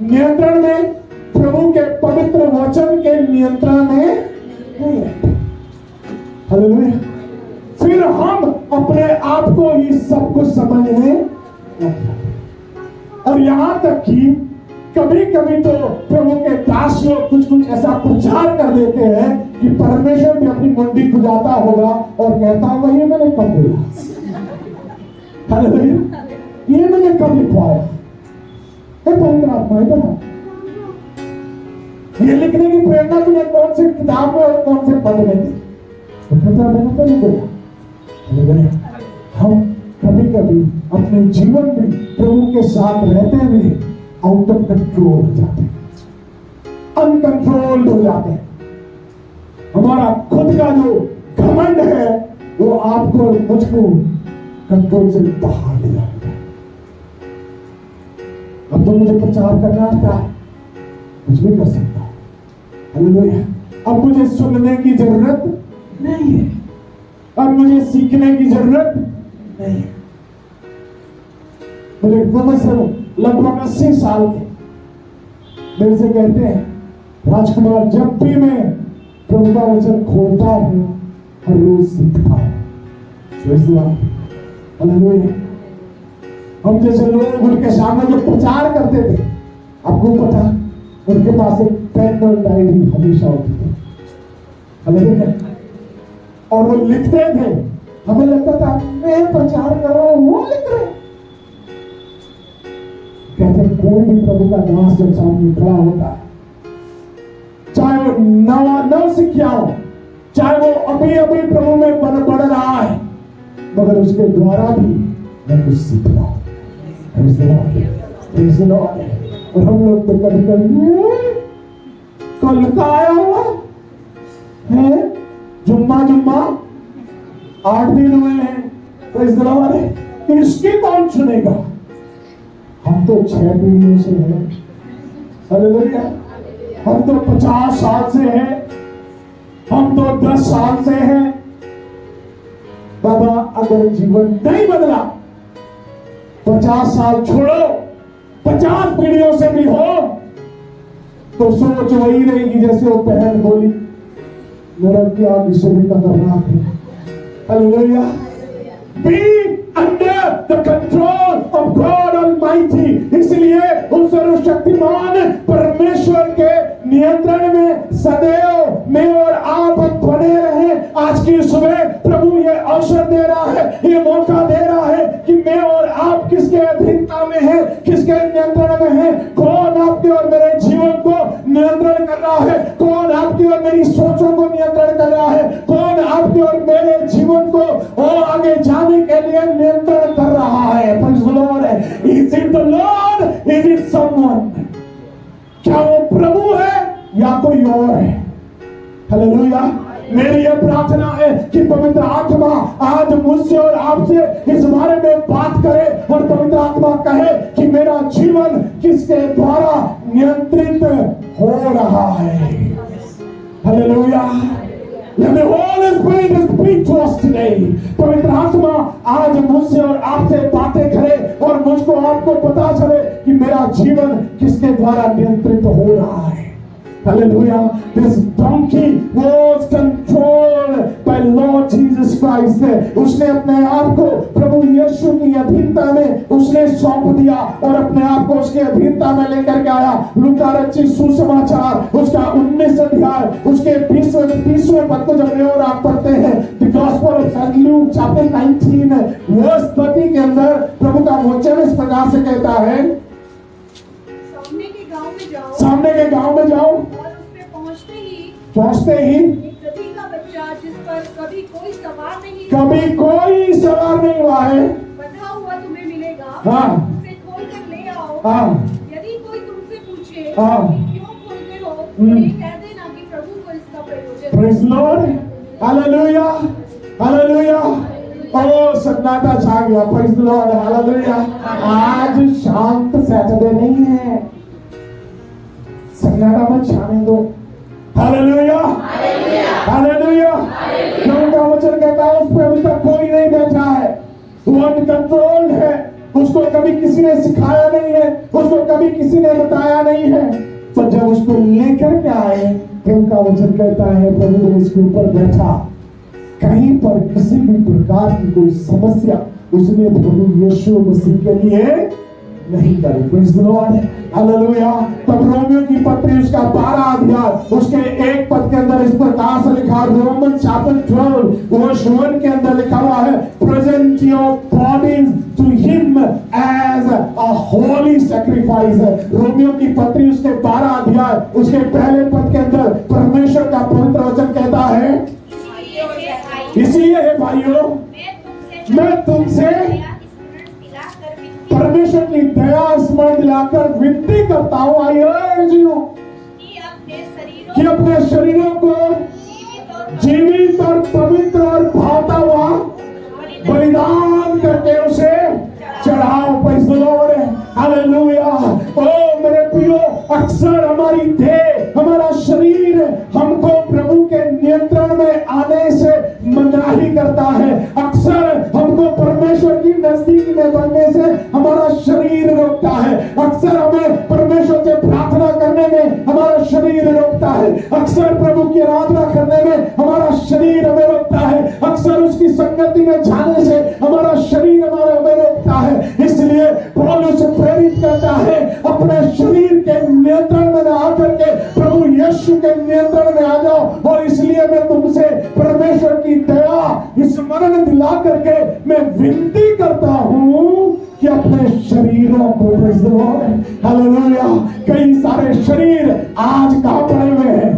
नियंत्रण में, प्रभु के पवित्र वचन के नियंत्रण में नहीं रहते। हालेलुया। फिर हम अपने आप को ही सब कुछ समझने लगते हैं। और यहां तक कि कभी कभी तो प्रभु के दास लोग कुछ कुछ ऐसा प्रचार कर देते हैं कि परमेश्वर भी अपनी मुंडी खुजाता होगा और कहता होगा ये मैंने कब बोला, ये मैंने कब लिखवाया, ये लिखने की प्रेरणा तुम्हें कौन सी किताब में और कौन से पद में दी, तो कहता मैंने तो नहीं बोला। हम कभी कभी अपने जीवन में प्रभु के साथ रहते हुए आउट ऑफ कंट्रोल हो जाते हैं, अनकंट्रोल्ड हो जाते हैं। हमारा खुद का जो घमंड है वो आपको और मुझको कंट्रोल से बाहर ले जाता है। अब तो मुझे प्रचार करना आता है, कुछ भी कर सकता हूं। हालेलुया। अब मुझे सुनने की जरूरत नहीं है, अब मुझे सीखने की जरूरत नहीं है। मेरे गुरु से लगभग 80 साल के मेरे से कहते हैं, राजकुमार जब भी मैं प्रभु का वचन खोलता हूं हर रोज सीखता हूं। हालेलुया। हम जैसे लोग उनके सामने जो प्रचार करते थे, आपको पता उनके पास एक पेन और डायरी हमेशा होती थी। हालेलुया। और वो लिखते थे, हमें लगता था मैं प्रचार कर रहा हूं, वो लिख रहे। कहते कोई भी प्रभु का दास जब सामने खड़ा होता है, चाहे वो नव सीखा हो, चाहे वो अभी अभी प्रभु में बढ़ रहा है, मगर उसके द्वारा भी मैं कुछ सीख रहा हूं। और हम लोग तो कभी कभी कल का आया हुआ है, जुम्मा 8 दिन हुए हैं, इसकी कौन सुनेगा? हम तो 6 पीढ़ियों से हैं। हालेलुया। हम तो 50 साल से हैं, हम तो 10 साल से हैं। बाबा अगर जीवन नहीं बदला, 50 साल छोड़ो, 50 पीढ़ियों से भी हो, तो सोच वही रहेगी जैसे वो बहन बोली, मेरा क्या विषय भी खतरनाक है। Hallelujah. Be under the control of God Almighty। इसलिए उस सर्वशक्तिमान परमेश्वर के नियंत्रण में सदैव मैं और आप बने रहे। आज की सुबह प्रभु ये अवसर दे रहा है, ये मौका दे रहा है कि मैं और आप किसके अधीनता में है, किसके नियंत्रण में है। कौन आपके और मेरे जीवन को नियंत्रण कर रहा है, कौन आपकी और मेरी सोचों को नियंत्रण कर रहा है, कौन आपके और मेरे जीवन को और आगे जाने के लिए नियंत्रण कर रहा है। Praise the Lord। Is it the Lord? Is it someone? क्या वो प्रभु है या कोई और है? हालेलुया। मेरी यह प्रार्थना है कि पवित्र आत्मा आज मुझसे और आपसे इस बारे में बात करे और पवित्र आत्मा कहे कि मेरा जीवन किसके द्वारा नियंत्रित हो रहा है। Hallelujah. Let the Holy Spirit speak to us today। पवित्र आत्मा आज मुझसे और आपसे बातें करे और मुझको आपको पता चले कि मेरा जीवन किसके द्वारा नियंत्रित हो रहा है। Hallelujah। This donkey was controlled by Lord Jesus Christ। उसने अपने आप को प्रभु यीशु की अधीनता में उसने सौंप दिया और अपने आप को उसके अधीनता में लेकर के आया। लूका रचित सुसमाचार उसका 19 अध्याय उसके 20वें पद को जब और आप पढ़ते हैं, The Gospel of St. Luke chapter 19 verse 30 के अंदर प्रभु का वचन इस प्रकार से कहता है, सामने के गांव में जाओ और उसमें पहुंचते ही एक गधी का बच्चा जिस पर कभी कोई सवार नहीं हुआ है बंधा हुआ तुम्हें मिलेगा। हाँ। उसे खोल कर ले आओ। हाँ। यदि कोई तुमसे पूछे हाँ। क्यों खोलते हो, तो ये कह देना कि प्रभु को इसका प्रयोजन। Praise the Lord। Hallelujah. Hallelujah. ओ सन्नाटा छा गया। Praise the Lord। हालेलुया। आज शांत सैटरडे नहीं है, सन्नाटा मत छाने दो। हालेलुया। हालेलुया। क्यों का वचन कहता है उस पर अभी तक कोई नहीं बैठा है, वो अनकंट्रोल्ड है, उसको कभी किसी ने सिखाया नहीं है, उसको कभी किसी ने बताया नहीं है। तो जब उसको लेकर के आए तो उनका वचन कहता है प्रभु ने उसके ऊपर बैठा। कहीं पर किसी भी प्रकार की कोई समस्या उसने प्रभु यीशु मसीह के लिए नहीं करी। Praise the Lord। हालेलुया। तब रोमियो की पत्री उसका 12 अध्याय उसके 1 पद के अंदर इस प्रकार से लिखा, रोमन चैप्टर 12 वर्स 1 के अंदर लिखा हुआ है, present your bodies to him as a holy sacrifice. रोमियो की पत्री उसके 12 अध्याय उसके पहले पद के अंदर परमेश्वर का पवित्र वचन कहता है, इसलिए है भाइयों मैं तुमसे परमेश्वर की दया स्मरण दिलाकर विनती करता हूँ, आई अर्ज यू कि अपने शरीरों को जीवित और पवित्र और भावता हुआ बलिदान करके उसे चढ़ाओ। Praise the Lord. हालेलुया। ओ मेरे प्रियो, अक्सर हमारी देह, हमारा शरीर हमको प्रभु के नियंत्रण में आने से मनाही करता है। अक्सर हमको परमेश्वर की नजदीक में बनने से हमारा शरीर रोकता है। अक्सर हमें परमेश्वर से प्रार्थना करने में हमारा शरीर रोकता है। अक्सर प्रभु की आराधना करने में हमारा शरीर हमें रोकता है। अक्सर उसकी संगति में जाने से हमारा शरीर हमें रोकता है। इसलिए पौलुस प्रेरित करता है, अपने शरीर के नियंत्रण में ना आकर के प्रभु यीशु के नियंत्रण में आ जाओ। और इसलिए मैं तुमसे परमेश्वर की दया स्मरण दिला करके मैं विनती करता हूं कि अपने शरीरों को, प्रेज़ द लॉर्ड, हालेलुया। कई सारे शरीर आज कहां पड़े हुए हैं?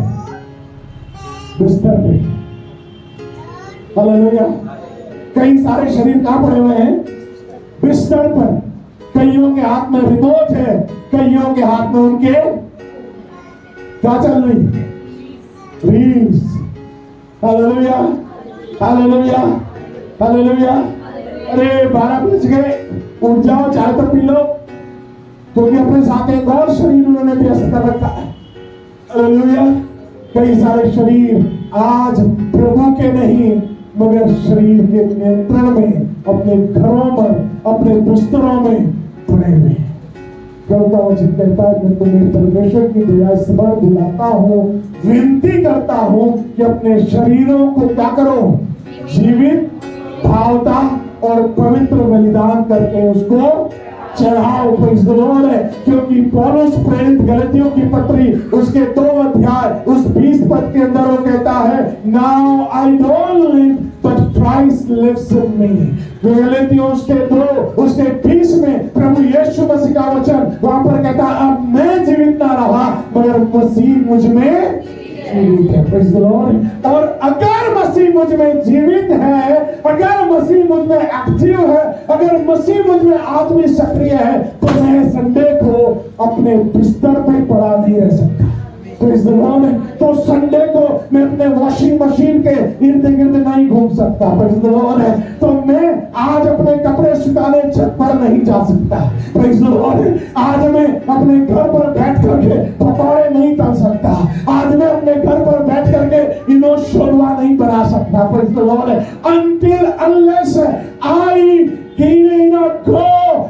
बिस्तर पे। हालेलुया। कई सारे शरीर कहां पड़े हुए हैं? बिस्तर पर। कईयों के हाथ में रिमोट है, कईयों के हाथ में उनके क्या चल रही? रील्स। हालेलुया। हालेलुया। हालेलुया। अरे 12 बज गए, उठ जाओ, चाय तो पी लो, क्योंकि अपने साथ एक और शरीर उन्होंने व्यस्त कर रखा है। हालेलुया। कई सारे शरीर आज प्रभु के नहीं मगर शरीर के नियंत्रण में अपने घरों में, अपने बिस्तरों में पड़े हुए हैं। प्रभु का वचन कहता है, मैं तुम्हें परमेश्वर की दया इस बार दिलाता हूँ, विनती करता हूँ कि अपने शरीरों को क्या करो, जीवित, भावता और पवित्र बलिदान करके उसको चढ़ाओ। Praise the Lord. क्योंकि पौलुस प्रेरित गलतियों की पत्री उसके 2 अध्याय उस 20 पद के अंदर वो कहता है, now I don't live but Christ lives in me. गलतियों उसके 2 उसके 20 में प्रभु यीशु मसीह का वचन वहां पर कहता है, अब मैं जीवित ना रहा मगर मसीह मुझ में जीवित है। Praise the Lord. और अगर मसीह मुझ में जीवित है, अगर मसीह मुझ में एक्टिव है, अगर मसीह मुझ में आत्मिक सक्रिय है, तो मैं संडे को अपने बिस्तर पे पड़ा नहीं रह सकता। Praise the Lord. तो संडे को मैं अपने वॉशिंग मशीन के इर्द गिर्द नहीं घूम सकता। Praise the Lord. तो मैं आज अपने कपड़े सुखाने छत पर नहीं जा सकता। Praise the Lord. आज मैं अपने घर पर बैठ करके पकौड़े नहीं तल सकता। आज मैं अपने घर पर बैठ करके इनो शोरवा नहीं बना सकता। Praise the Lord. Until unless I go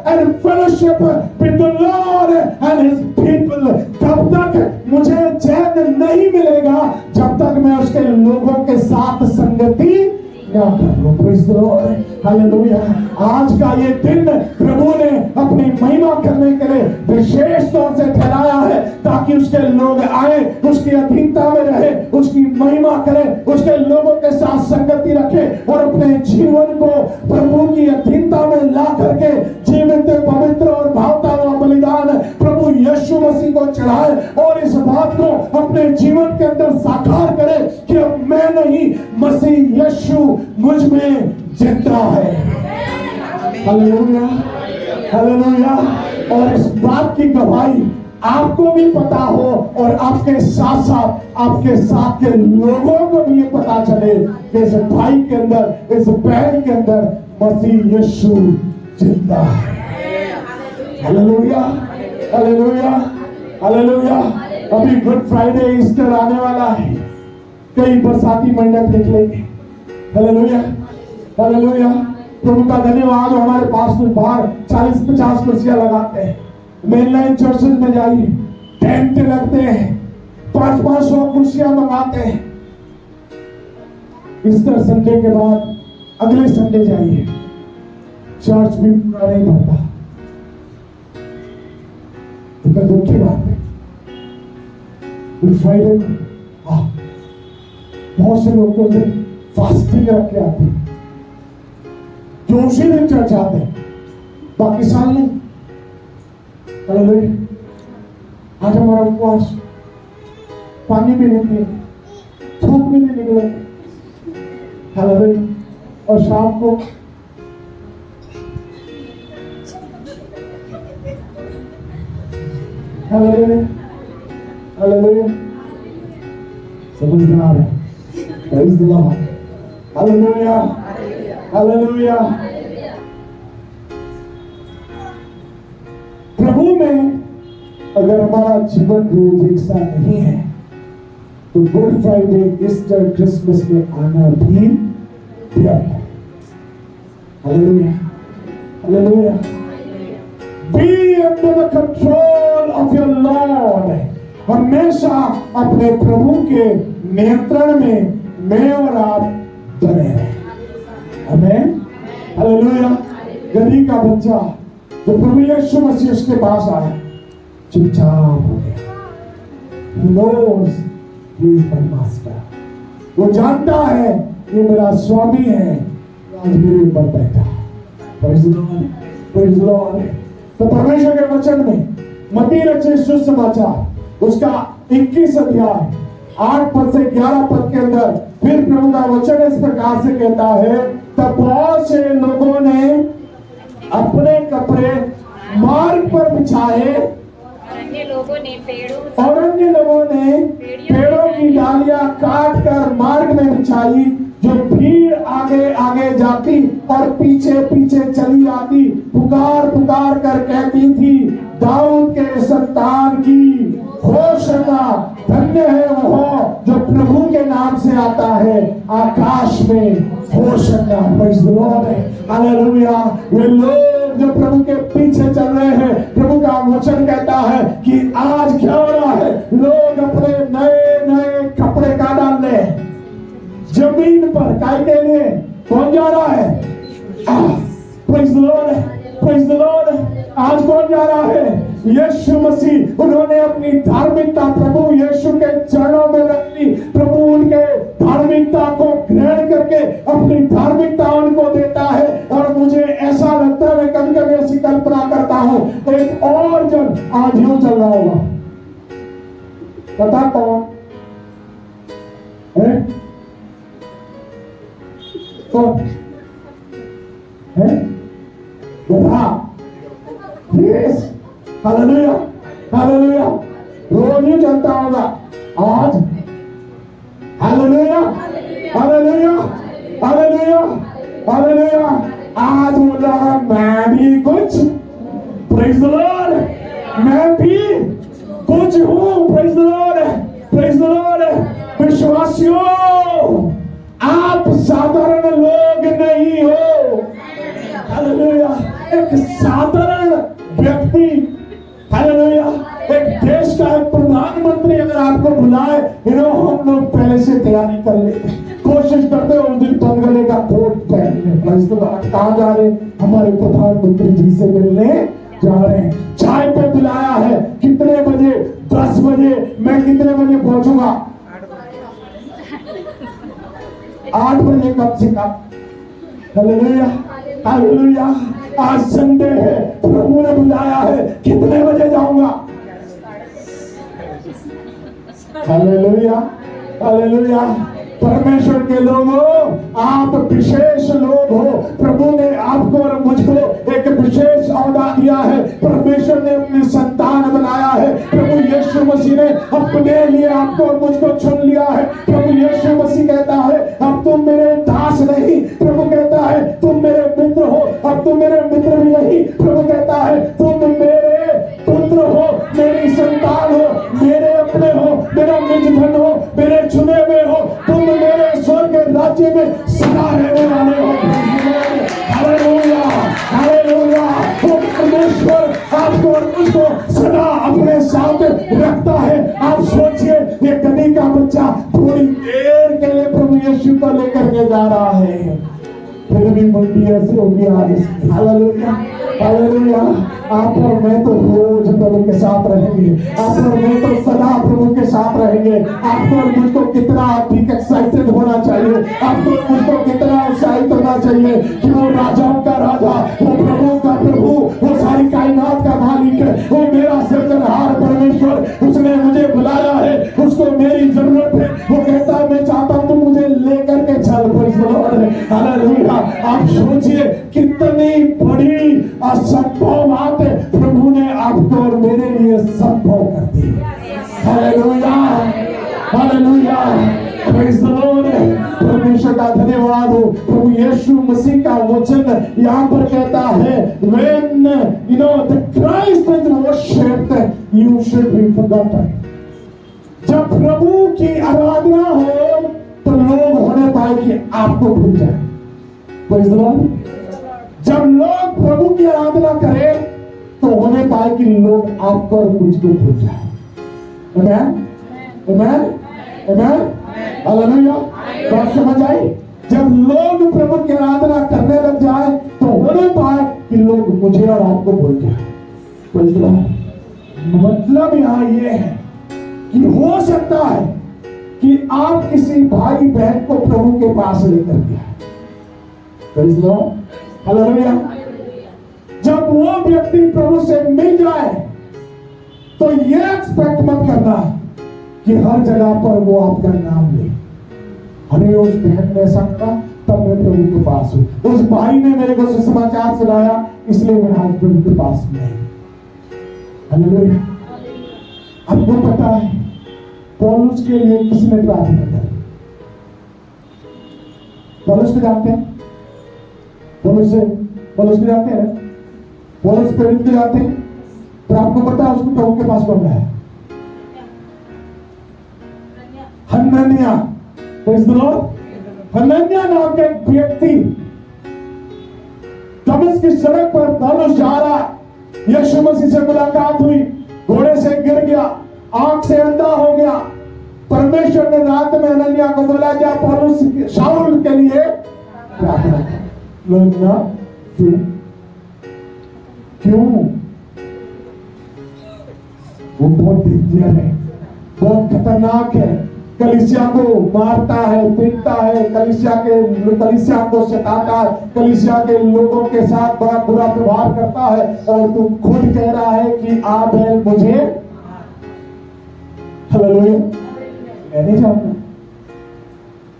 and fellowship with the Lord and His people, तब तक मुझे चैन नहीं मिलेगा जब तक मैं उसके लोगों के साथ संगति ना करूं। Praise the Lord. हालेलुया। आज का ये दिन प्रभु ने अपनी महिमा करने के लिए विशेष तौर से ठहराया है, ताकि उसके लोग आए, उसकी अधीनता में रहे, उसकी महिमा करें, उसके लोगों के साथ संगति रखे और अपने जीवन को प्रभु की अधीनता में ला करके जीवित, पवित्र और भावता हुआ बलिदान प्रभु यीशु मसीह को चढ़ाए और इस बात को अपने जीवन के अंदर साकार करे कि अब मैं नहीं, मसीह यीशु मुझ में जिंदा है। Hallelujah, hallelujah. और इस बात की गवाही आपको भी पता हो और आपके साथ साथ आपके साथ के लोगों को भी ये पता चले कि इस भाई के अंदर, इस बहन के अंदर मसीह यीशु जिंदा है। Hallelujah, hallelujah, hallelujah. अभी गुड फ्राइडे, ईस्टर आने वाला है, कई बरसाती मंडप निकलेंगे। Hallelujah, hallelujah. प्रभु का धन्यवाद। हमारे पास में बाहर 40-50 कुर्सियां लगाते हैं। मेनलाइन चर्चेज में जाइए, टेंट लगते हैं, 500 कुर्सियां मंगाते हैं। ईस्टर संडे के बाद अगले संडे जाइए, चर्च भी पूरा नहीं भरता। तो दुख की बात है। गुड फ्राइडे बहुत से लोग तो फास्टिंग रख के आते हैं, जो उसी दिन चर्च आते हैं, बाकी साल नहीं। हालेलुया। आज हमारा उपवास, पानी भी नहीं पिए, धूप भी नहीं निकले। हालेलुया। और शाम को हालेलुया, हालेलुया। समझदार है। Praise the Lord. Hallelujah, hallelujah. प्रभु में अगर हमारा जीवन रोज एक सा नहीं है, तो गुड फ्राइडे, ईस्टर, क्रिसमस में आना भी व्यर्थ है। Hallelujah, hallelujah. Be under the control of your Lord. हमेशा अपने प्रभु के नियंत्रण में मैं और आप बने रहें। आमीन, हालेलुया। गधी का बच्चा जो प्रभु यीशु मसीह उसके पास आया, चुपचाप हो गया। He knows he is my master. वो जानता है ये मेरा स्वामी है, आज मेरे ऊपर बैठा है। Praise the Lord, praise the Lord। तो परमेश्वर के वचन में मत्ती रचित सुसमाचार उसका 21 अध्याय 8 पद से 11 पद के अंदर फिर प्रभु का वचन इस प्रकार से कहता है, तब बहुत से लोगों ने अपने कपड़े मार्ग पर बिछाए और अन्य लोगों ने पेड़ों की डालियां काट कर मार्ग में बिछाई, जो भीड़ आगे आगे जाती और पीछे पीछे चली आती, पुकार पुकार कर कहती थी, दाऊद के संतान की होशाना, धन्य है वो जो प्रभु के नाम से आता है, आकाश में hosanna. Praise the Lord, hallelujah. वे लोग जो प्रभु के पीछे चल रहे हैं, प्रभु का वचन कहता है कि आज क्या हो रहा है, लोग अपने नए नए कपड़े का डाल रहे हैं जमीन पर। काय के लिए? कौन जा रहा है? Praise the Lord, praise the Lord. आज कौन जा रहा है? यीशु मसीह। उन्होंने अपनी धार्मिकता प्रभु यीशु के चरणों में रख दी। प्रभु उनके धार्मिकता को ग्रहण करके अपनी धार्मिकता उनको देता है। और मुझे ऐसा लगता है, मैं कभी कभी ऐसी कल्पना करता हूं, एक और जन आज यूं चल रहा होगा। पता कौन है? कौन है? Yes, hallelujah, hallelujah. रोज ही चलता होगा। आज हालेलुया, हालेलुया, हालेलुया, हालेलुया। आज बोला मैं भी कुछ, प्रेज़ द लॉर्ड, मैं भी कुछ हूं। Praise the Lord, praise the Lord. विश्वासियों, आप साधारण लोग नहीं हो। हालेलुया। एक साधारण व्यक्ति, हालेलुया, एक देश का एक प्रधानमंत्री अगर आपको बुलाए, हम लोग पहले से तैयारी कर लेते, कोशिश करते उस दिन तंगले का कोट पहनने। कहाँ जा रहे? हमारे प्रधानमंत्री जी से मिलने जा रहे हैं। चाय पे बुलाया है, कितने बजे? 10 बजे। मैं कितने बजे पहुंचूंगा? 8 बजे कम से कम। Hallelujah, hallelujah. आज संडे है, प्रभु ने बुलाया है, कितने बजे जाऊंगा? Hallelujah, hallelujah. परमेश्वर के लोगों, आप विशेष लोग हो। प्रभु ने आपको और मुझको एक विशेष औदा दिया है। परमेश्वर ने अपनी संतान बनाया है। प्रभु यीशु मसीह ने अपने लिए आपको और मुझको चुन लिया है। प्रभु यीशु मसीह कहता है, अब तुम मेरे दास नहीं, प्रभु कहता है तुम मेरे मित्र हो। अब तुम मेरे मित्र भी नहीं, प्रभु कहता है तुम मेरे पुत्र हो, मेरी संतान हो, मेरे अपने हो, मेरा निज धन हो, मेरे चुने हुए हो। तुम मेरे स्वर्ग के राज्य में सदा रहने वाले हो। Hallelujah, hallelujah. वो परमेश्वर आपको और मुझको सदा अपने साथ रखता है। आप सोचिए, ये गधी का बच्चा थोड़ी देर के लिए प्रभु यीशु को लेकर के जा रहा है, फिर भी मुंडी ऐसी होगी आज। Hallelujah, hallelujah. आप और मैं तो रोज प्रभु के साथ रहेंगे। आप और मैं तो सदा प्रभु के साथ रहेंगे। आपको और मुझको कितना अधिक एक्साइटेड होना चाहिए, आपको और मुझको कितना उत्साहित होना चाहिए कि वो राजाओं का राजा, वो प्रभु का प्रभु, वो सारी कायनात का मालिक है, वो मेरा सृजनहार परमेश्वर, उसने मुझे बुलाया है, उसको मेरी जरूरत है। वो कहता है मैं चाहता हूं तुम मुझे लेकर के चल। Praise the Lord, hallelujah. आप सोचिए कितनी बड़ी असंभव बात प्रभु ने आपको और मेरे लिए संभव कर दी। Hallelujah, hallelujah. Praise the Lord. परमेश्वर का धन्यवाद हो। प्रभु यीशु मसीह का वचन यहाँ पर कहता है, when you know the Christ is worshipped, you should be forgotten। जब प्रभु की आराधना हो तो लोग होने पाए कि आपको भूल जाए। Praise the Lord. जब लोग प्रभु की आराधना करें तो होने पाए कि लोग आपको और मुझको भूल जाए। आमेन, आमेन, आमेन, हालेलुया। बात समझ आई? जब लोग प्रभु की आराधना करने लग जाए तो होने पाए कि लोग मुझे और आपको भूल जाए। Praise the Lord. मतलब यहाँ ये है कि हो सकता है कि आप किसी भाई बहन को प्रभु के पास लेकर गए। Praise the Lord, hallelujah. जब वो व्यक्ति प्रभु से मिल जाए तो ये एक्सपेक्ट मत करना कि हर जगह पर वो आपका नाम ले। अरे उस बहन ने ऐसा कहा तब मैं प्रभु के पास हूं, उस भाई ने मेरे को सुसमाचार सुनाया इसलिए मैं आज प्रभु के पास में। हालेलुया। आपको पता है पौलुस के लिए किसने प्रार्थना की? पौलुस को जानते हैं? पौलुस को जानते हैं? पौलुस प्रेरित को जानते हैं? तो आपको पता है उसको प्रभु के पास कौन है? Hananya, praise the Lord. Hananya नाम का एक व्यक्ति दमिश्क की सड़क पर पौलुस जा रहा, यीशु मसीह से मुलाकात हुई, घोड़े से गिर गया, आंख से अंधा हो गया। परमेश्वर ने रात में हनन्या को बोला, जा पौलुस शाऊल के लिए प्रार्थना कर। लोग ना क्यों वो बहुत डेंजर है, बहुत खतरनाक है, कलीसिया को मारता है, पीटता है, कलीसिया को सताता है, कलीसिया के लोगों के साथ बड़ा बुरा व्यवहार करता है, और तू खुद कह रहा है कि आप है मुझे। हालेलुया। मैं नहीं जानता,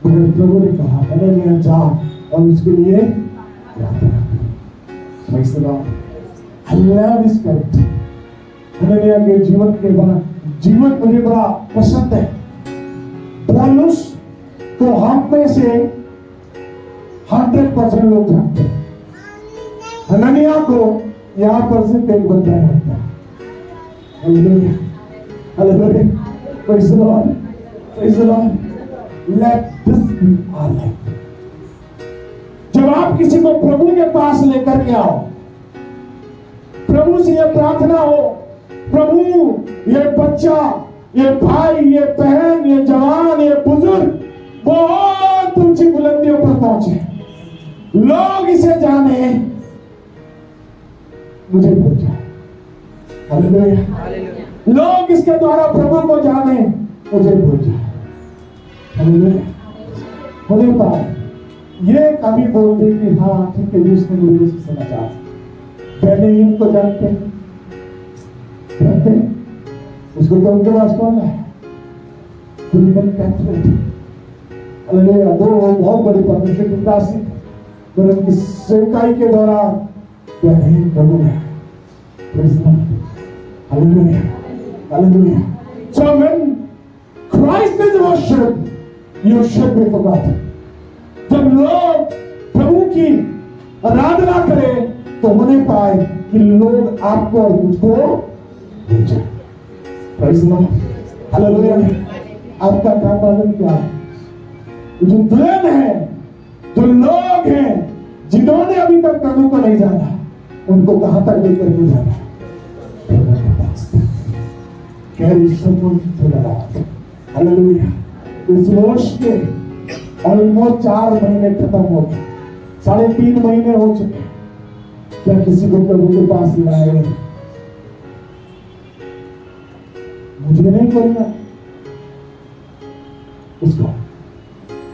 मगर प्रभु ने कहा मैंने जा और उसके लिए प्रार्थना कर। Praise the Lord. I love his character। Hananya के जीवन मुझे बड़ा पसंद है। पौलुस तो हम में से 100% लोग जानते हैं, हनन्या को यहां पर से एक बंदा जानता है। Hallelujah, hallelujah, praise the Lord, praise the Lord. Let this be our life. जब आप किसी को प्रभु के पास लेकर के आओ, प्रभु से यह प्रार्थना हो, प्रभु ये बच्चा, ये भाई, ये बहन, ये जवान, ये बुजुर्ग बहुत ऊंची बुलंदियों पर पहुंचे, लोग इसे जाने, मुझे भूल जाए। हालेलुया। लोग इसके द्वारा प्रभु को जाने, मुझे भूल जाए। हालेलुया। होने पर ये कभी बोल दे कि हाँ ठीक है, उसने मुझे समाचार बेनिहीन को जानते हैं, उसको तो उनके पास कौन है? हालेलुया। दो बहुत बड़े परमेश्वर की दासी, पर उनकी सेवकाई के दौरान बेनिहीन प्रभु है। Praise the Lord. Hallelujah, hallelujah. So when Christ is worshipped, you should be forgotten। जब लोग प्रभु की आराधना करें तो होने पाए कि लोग आपको और मुझको भूल जाए। Praise the Lord. हालेलुया। आपका काम मालूम क्या है? जो दुल्हन है, जो लोग हैं जिन्होंने अभी तक प्रभु को नहीं जाना, उनको कहां तक लेकर के जाना? Carry someone to the Lord। Hallelujah. इस वर्ष के ऑलमोस्ट 4 महीने खत्म हो गए, 3.5 महीने हो चुके। क्या किसी को प्रभु के पास लाए? मुझे नहीं करना उसको।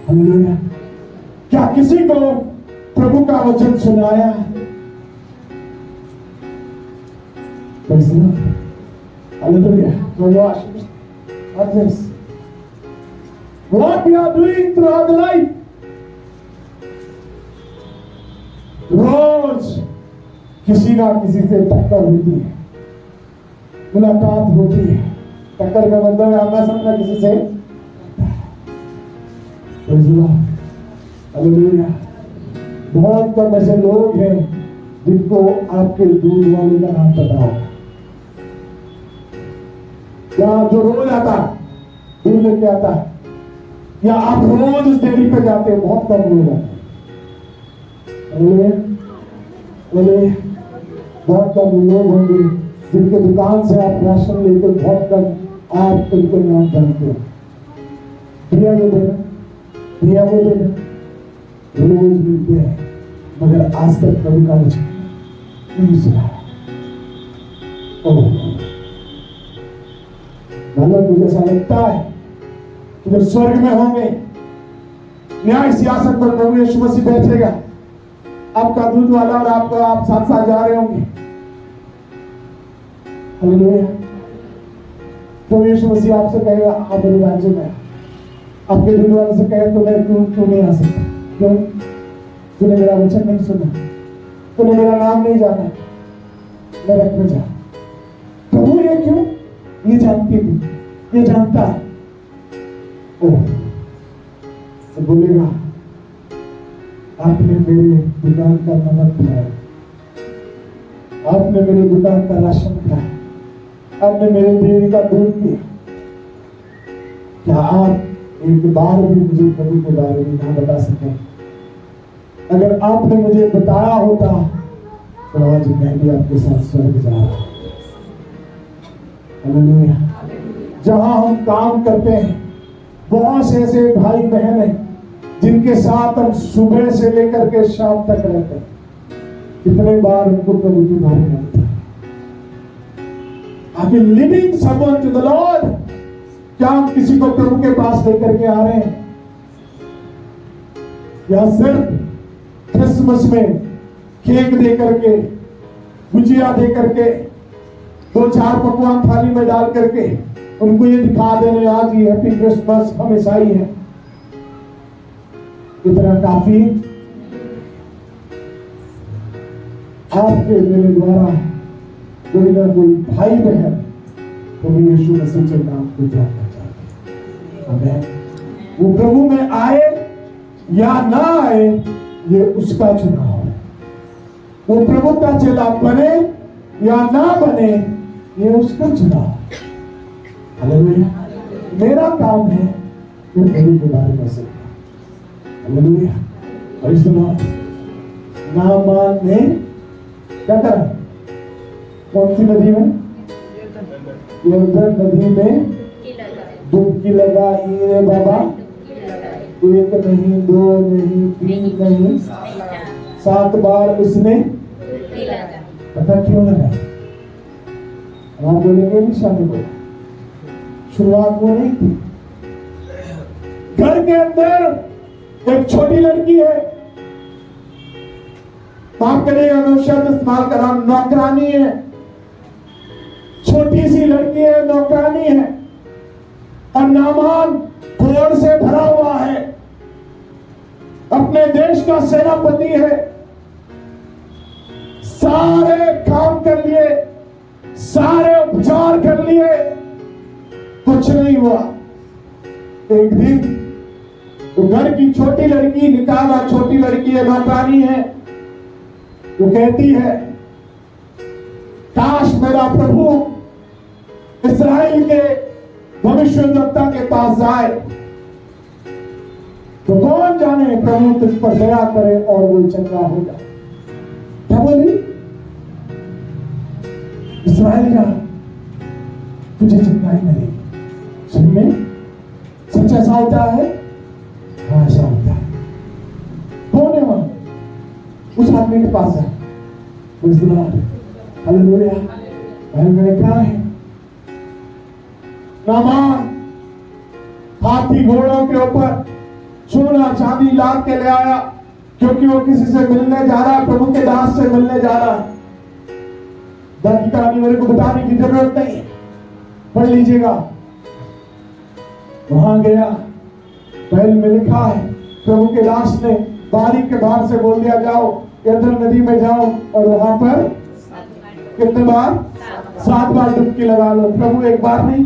हालेलुया। क्या किसी को प्रभु का वचन सुनाया? Hallelujah. What we are doing throughout the life, रोज किसी ना किसी से टक्कर होती है, मुलाकात होती है। टक्कर का मतलब आमना सामना किसी से। हालेलुया। बहुत कम ऐसे लोग हैं जिनको आपके दूध वाले का नाम पता हो, या जो रोज आता दूध लेके आता, या आप रोज उस डेयरी पे जाते हैं, बहुत कम लोग आते हैं। बहुत कम लोग होंगे जिनके दुकान से आप राशन लेते, बहुत कम आप उनको नाम जानते हो। प्रिया वो देना, प्रिया वो देना, रोज मिलते हैं, मगर आज तक प्रभु का वचन नहीं सुना। मुझे ऐसा लगता है कि जब स्वर्ग में होंगे, न्याय सियासत पर प्रभु यीशु मसीह बैठेगा, आपका दूध वाला और आप साथ साथ जा रहे होंगे। हालेलुया। प्रभु यीशु मसीह आपसे कहेगा आप मेरे राज्य में, आपके दूध वाले से कहे तू नहीं आ सकता। क्यों? तूने मेरा वचन नहीं सुना, तूने मेरा नाम नहीं जाना, नरक में जा। प्रभु ये क्यों? ये जानती थी, ये जानता है। तो बोलेगा आपने मेरे दुकान का नमक खाया, आपने मेरे दुकान का राशन खाया, आपने मेरे डेयरी का दूध पिया, क्या आप एक बार भी मुझे प्रभु के बारे में ना बता सके। अगर आपने मुझे बताया होता तो आज मैं भी आपके साथ स्वर्ग जा रहा हूं। हालेलुया। जहां हम काम करते हैं, बहुत से ऐसे भाई बहन हैं जिनके साथ हम सुबह से लेकर के शाम तक रहते हैं। कितने बार उनको प्रभु के बारे में बताया। Are we leading someone to the Lord? क्या हम किसी को प्रभु के पास लेकर के आ रहे हैं, या सिर्फ क्रिसमस में केक दे करके, गुजिया दे करके, 2-4 पकवान थाली में डाल करके उनको ये दिखा देने आज ही हैप्पी क्रिसमस, हम ईसाई हैं, इतना काफी? आपके मेरे द्वारा कोई ना कोई भाई बहन प्रभु यीशु मसीह के नाम को जानना चाहते। आमीन। वो प्रभु में आए या ना आए ये उसका चुनाव है। वो प्रभु का चेला बने या ना बने ये उसका चुनाव है। हालेलुया। मेरा काम है कि प्रभु के बारे में सीखना। Hallelujah. Praise the Lord. Naaman ने क्या करा? कौन सी नदी में? यरदन नदी में डुबकी लगाई रे बाबा। 1 नहीं, 2 नहीं, 3 नहीं, 7 बार उसने। पता क्यों लगा? आप बोलेंगे निशानी को शुरुआत में नहीं थी। घर के अंदर एक छोटी लड़की है, माफ करिएगा मैं शब्द इस्तेमाल कर रहा हूं, नौकरानी है, छोटी सी लड़की है, नौकरानी है, और नामान घोड़ से भरा हुआ है, अपने देश का सेनापति है, सारे काम कर लिए, सारे उपचार कर लिए, कुछ नहीं हुआ। एक दिन तो घर की छोटी लड़की निकाला, छोटी लड़की है, नौकरानी है, वो कहती है काश मेरा प्रभु इस्राएल के भविष्यद्वक्ता के पास जाए तो कौन जाने प्रभु तुझ पर दया करे और वो चंगा हो जाए। क्या बोली? इस्राएल का तुझे चंगाई मिलेगी। सही में सच ऐसा होता है? हाँ ऐसा होता है। कौन है वहां? उस आदमी के पास है। हालेलुया। मैंने कहा है नामान हाथी घोड़ों के ऊपर सोना चांदी लाद के ले आया, क्योंकि वो किसी से मिलने जा रहा है, प्रभु के दास से मिलने जा रहा है। बाकी कहानी मेरे को बताने की जरूरत नहीं, पढ़ लीजिएगा। वहां गया, पहले में लिखा है प्रभु के दास ने बारी के बाहर से बोल दिया जाओ यरदन नदी में जाओ और वहां पर कितने बार? 7 बार डुबकी लगा लो। प्रभु 1 बार नहीं,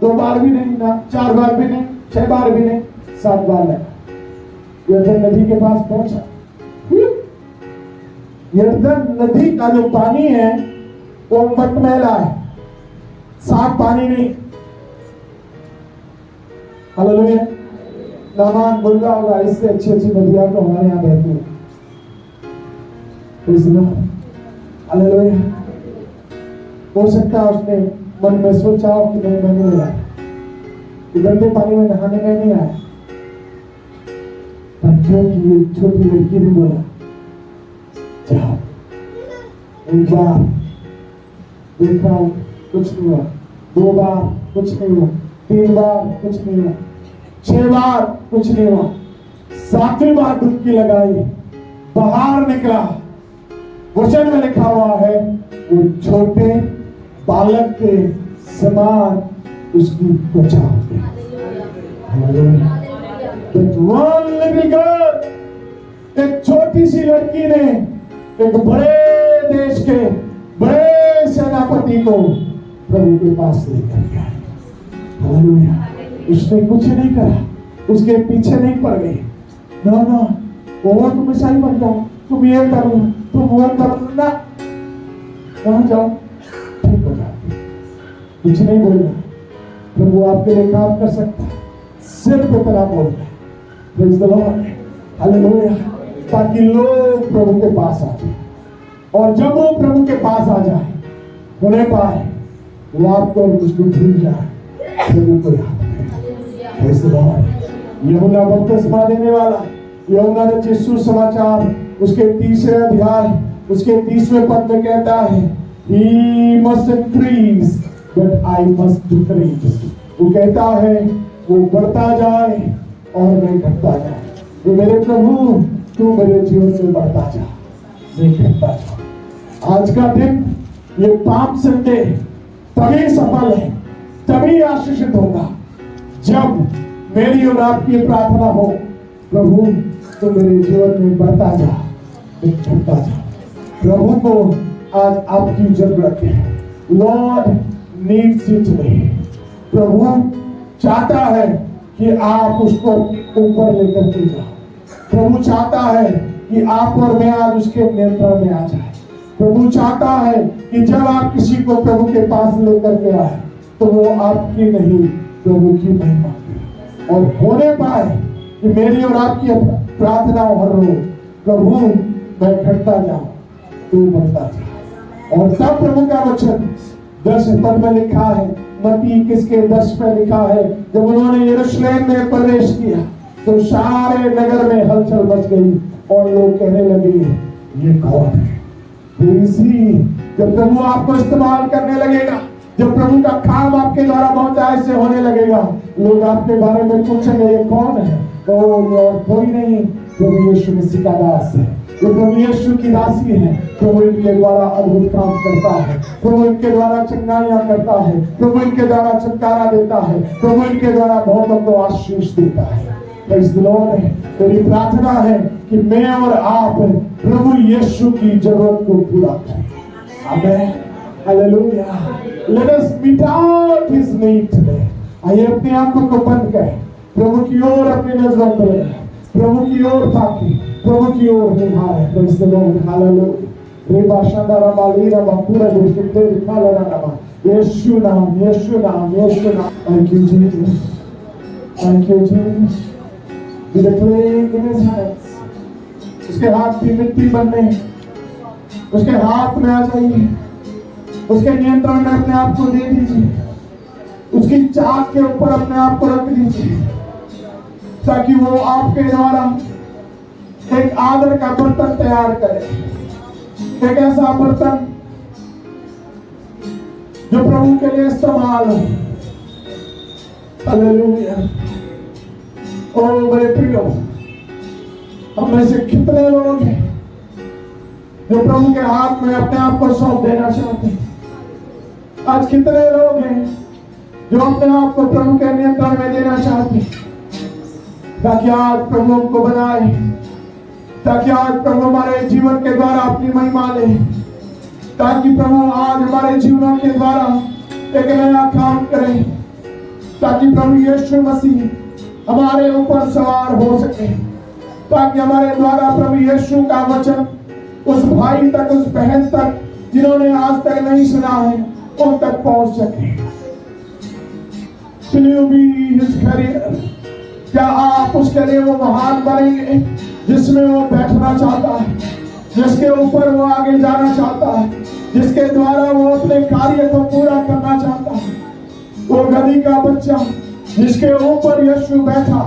2 बार भी नहीं, ना 4 बार भी नहीं, 6 बार भी नहीं, 7 बार लगा। यरदन नदी के पास पहुंचा। यरदन नदी का जो पानी है वो मटमैला है, साफ पानी नहीं। हालेलुया। नामान बोल रहा होगा इससे अच्छी अच्छी नदियां तो हमारे यहाँ बहती है। हालेलुया। हो सकता है उसने मन में सोचा कि नहीं मैं नहीं आया, गंदे पानी में नहाने में नहीं आया, पर क्योंकि ये छोटी लड़की ने बोला जाओ। 1 बार देखा कुछ नहीं हुआ, 2 बार कुछ नहीं हुआ, 3 बार कुछ नहीं हुआ, 6 बार कुछ नहीं हुआ, 7वीं बार डुबकी लगाई, बाहर निकला। वचन में लिखा हुआ है वो छोटे बालक के समान उसकी त्वचा होती है। एक छोटी सी लड़की ने एक बड़े देश के बड़े सेनापति को प्रभु के पास लेकर गया। हालेलुया। उसने कुछ नहीं करा, उसके पीछे नहीं पड़ गई। ना ना वो तुम ईसाई बन जाओ, तुम ये करो, तुम वो करो ना, वहां जाओ ठीक हो जाए। कुछ नहीं बोलना, प्रभु आपके लिए काम कर सकता है। सिर पे तेरा बोल रहे। Praise the Lord, hallelujah. ताकि लोग प्रभु के पास आ जाए, और जब वो प्रभु के पास आ जाए, उन्हें पाए, वो आपको और मुझको भूल जाए, प्रभु को याद करें। Praise the Lord. यूहन्ना बपतिस्मा देने वाला, यूहन्ना ने सुसमाचार उसके 3 अध्याय उसके 30वें पद में कहता है, He must increase, but I must decrease. वो कहता है वो बढ़ता जाए और मैं घटता जाए। ये मेरे प्रभु, तू मेरे जीवन में बढ़ता जा, मैं घटता जा। आज का दिन, ये पाप संडे तभी सफल है, तभी आशीषित होगा, जब मेरी और आपकी प्रार्थना हो, प्रभु तू मेरे जीवन में बढ़ता जा, मैं घटता जा। प्रभु को आज आपकी जरूरत है। Lord needs you today. प्रभु चाहता है कि आप उसको ऊपर लेकर के जाओ। प्रभु चाहता है कि आप और मैं आज उसके नियंत्रण में आ जाए। प्रभु चाहता है कि जब आप किसी को प्रभु के पास लेकर के आए, तो वो आपकी नहीं, प्रभु की महिमा करे और होने पाए कि मेरी और आपकी प्रार्थना हर रोज, प्रभु मैं घटता जाऊं, तू बढ़ता जा। और तब प्रभु का वचन 10 पद में लिखा है, मत्ती 21 के 10 में लिखा है, जब उन्होंने यरूशलेम में प्रवेश किया तो सारे नगर में हलचल मच गई और लोग कहने लगे, ये कौन है? तो इसी जब प्रभु आपको इस्तेमाल करने लगेगा, जब प्रभु का काम आपके द्वारा बहुत ऐसे होने लगेगा, लोग आपके बारे में पूछेंगे, ये कौन है? तो और कोई नहीं, प्रभु यीशु मसीह का दास है, जो प्रभु यीशु की दासी है। प्रभु इनके द्वारा अद्भुत काम करता है, प्रभु इनके द्वारा चंगाइयां करता है, प्रभु इनके द्वारा छुटकारा देता है, प्रभु इनके द्वारा बहुतों को आशीष देता है। Praise the Lord. मेरी प्रार्थना है कि मैं और आप प्रभु यीशु की जरूरत को पूरा करें। Amen, hallelujah. Let us meet out his need today. आइए अपनी आंखों को बंद करें, प्रभु की ओर अपनी नजरों को लगाएं, प्रभु की ओर ताकि प्रभु की ओर निहारें। Praise the Lord, hallelujah. रेबा शांदारा मालीरा बापूरा देशते खाला नामा, यीशु नाम, यीशु नाम, यीशु नाम। Thank you Jesus, thank you Jesus. With a clay in his hands, उसके हाथ की मिट्टी बनने, उसके हाथ में आ जाइए, उसके नियंत्रण में अपने आप को दे दीजिए, उसकी चाक के ऊपर अपने आप को रख दीजिए, ताकि वो आपके द्वारा एक आदर का बर्तन तैयार करे, एक ऐसा बर्तन जो प्रभु के लिए इस्तेमाल हो। हालेलुया। ओ मेरे प्रियो, हम में से कितने लोग हैं जो प्रभु के हाथ में अपने आप को सौंप देना चाहते हैं? आज कितने लोग हैं जो अपने आप को प्रभु के नियंत्रण में देना चाहते हैं, ताकि आज प्रभु हमको बनाए, ताकि आज प्रभु हमारे जीवन के द्वारा अपनी महिमा ले, ताकि प्रभु आज हमारे जीवनों के द्वारा एक नया काम करे, ताकि प्रभु यीशु मसीह हमारे ऊपर सवार हो सके, ताकि हमारे द्वारा प्रभु यीशु का वचन उस भाई तक, उस बहन तक जिन्होंने आज तक नहीं सुना है, उन तक पहुंच सके। Will you be his carrier? क्या आप उसके लिए वो महान बनेंगे जिसमें वो बैठना चाहता है, जिसके ऊपर वो आगे जाना चाहता है, जिसके द्वारा वो अपने कार्य को पूरा करना चाहता है? वो गधी का बच्चा जिसके ऊपर यीशु बैठा,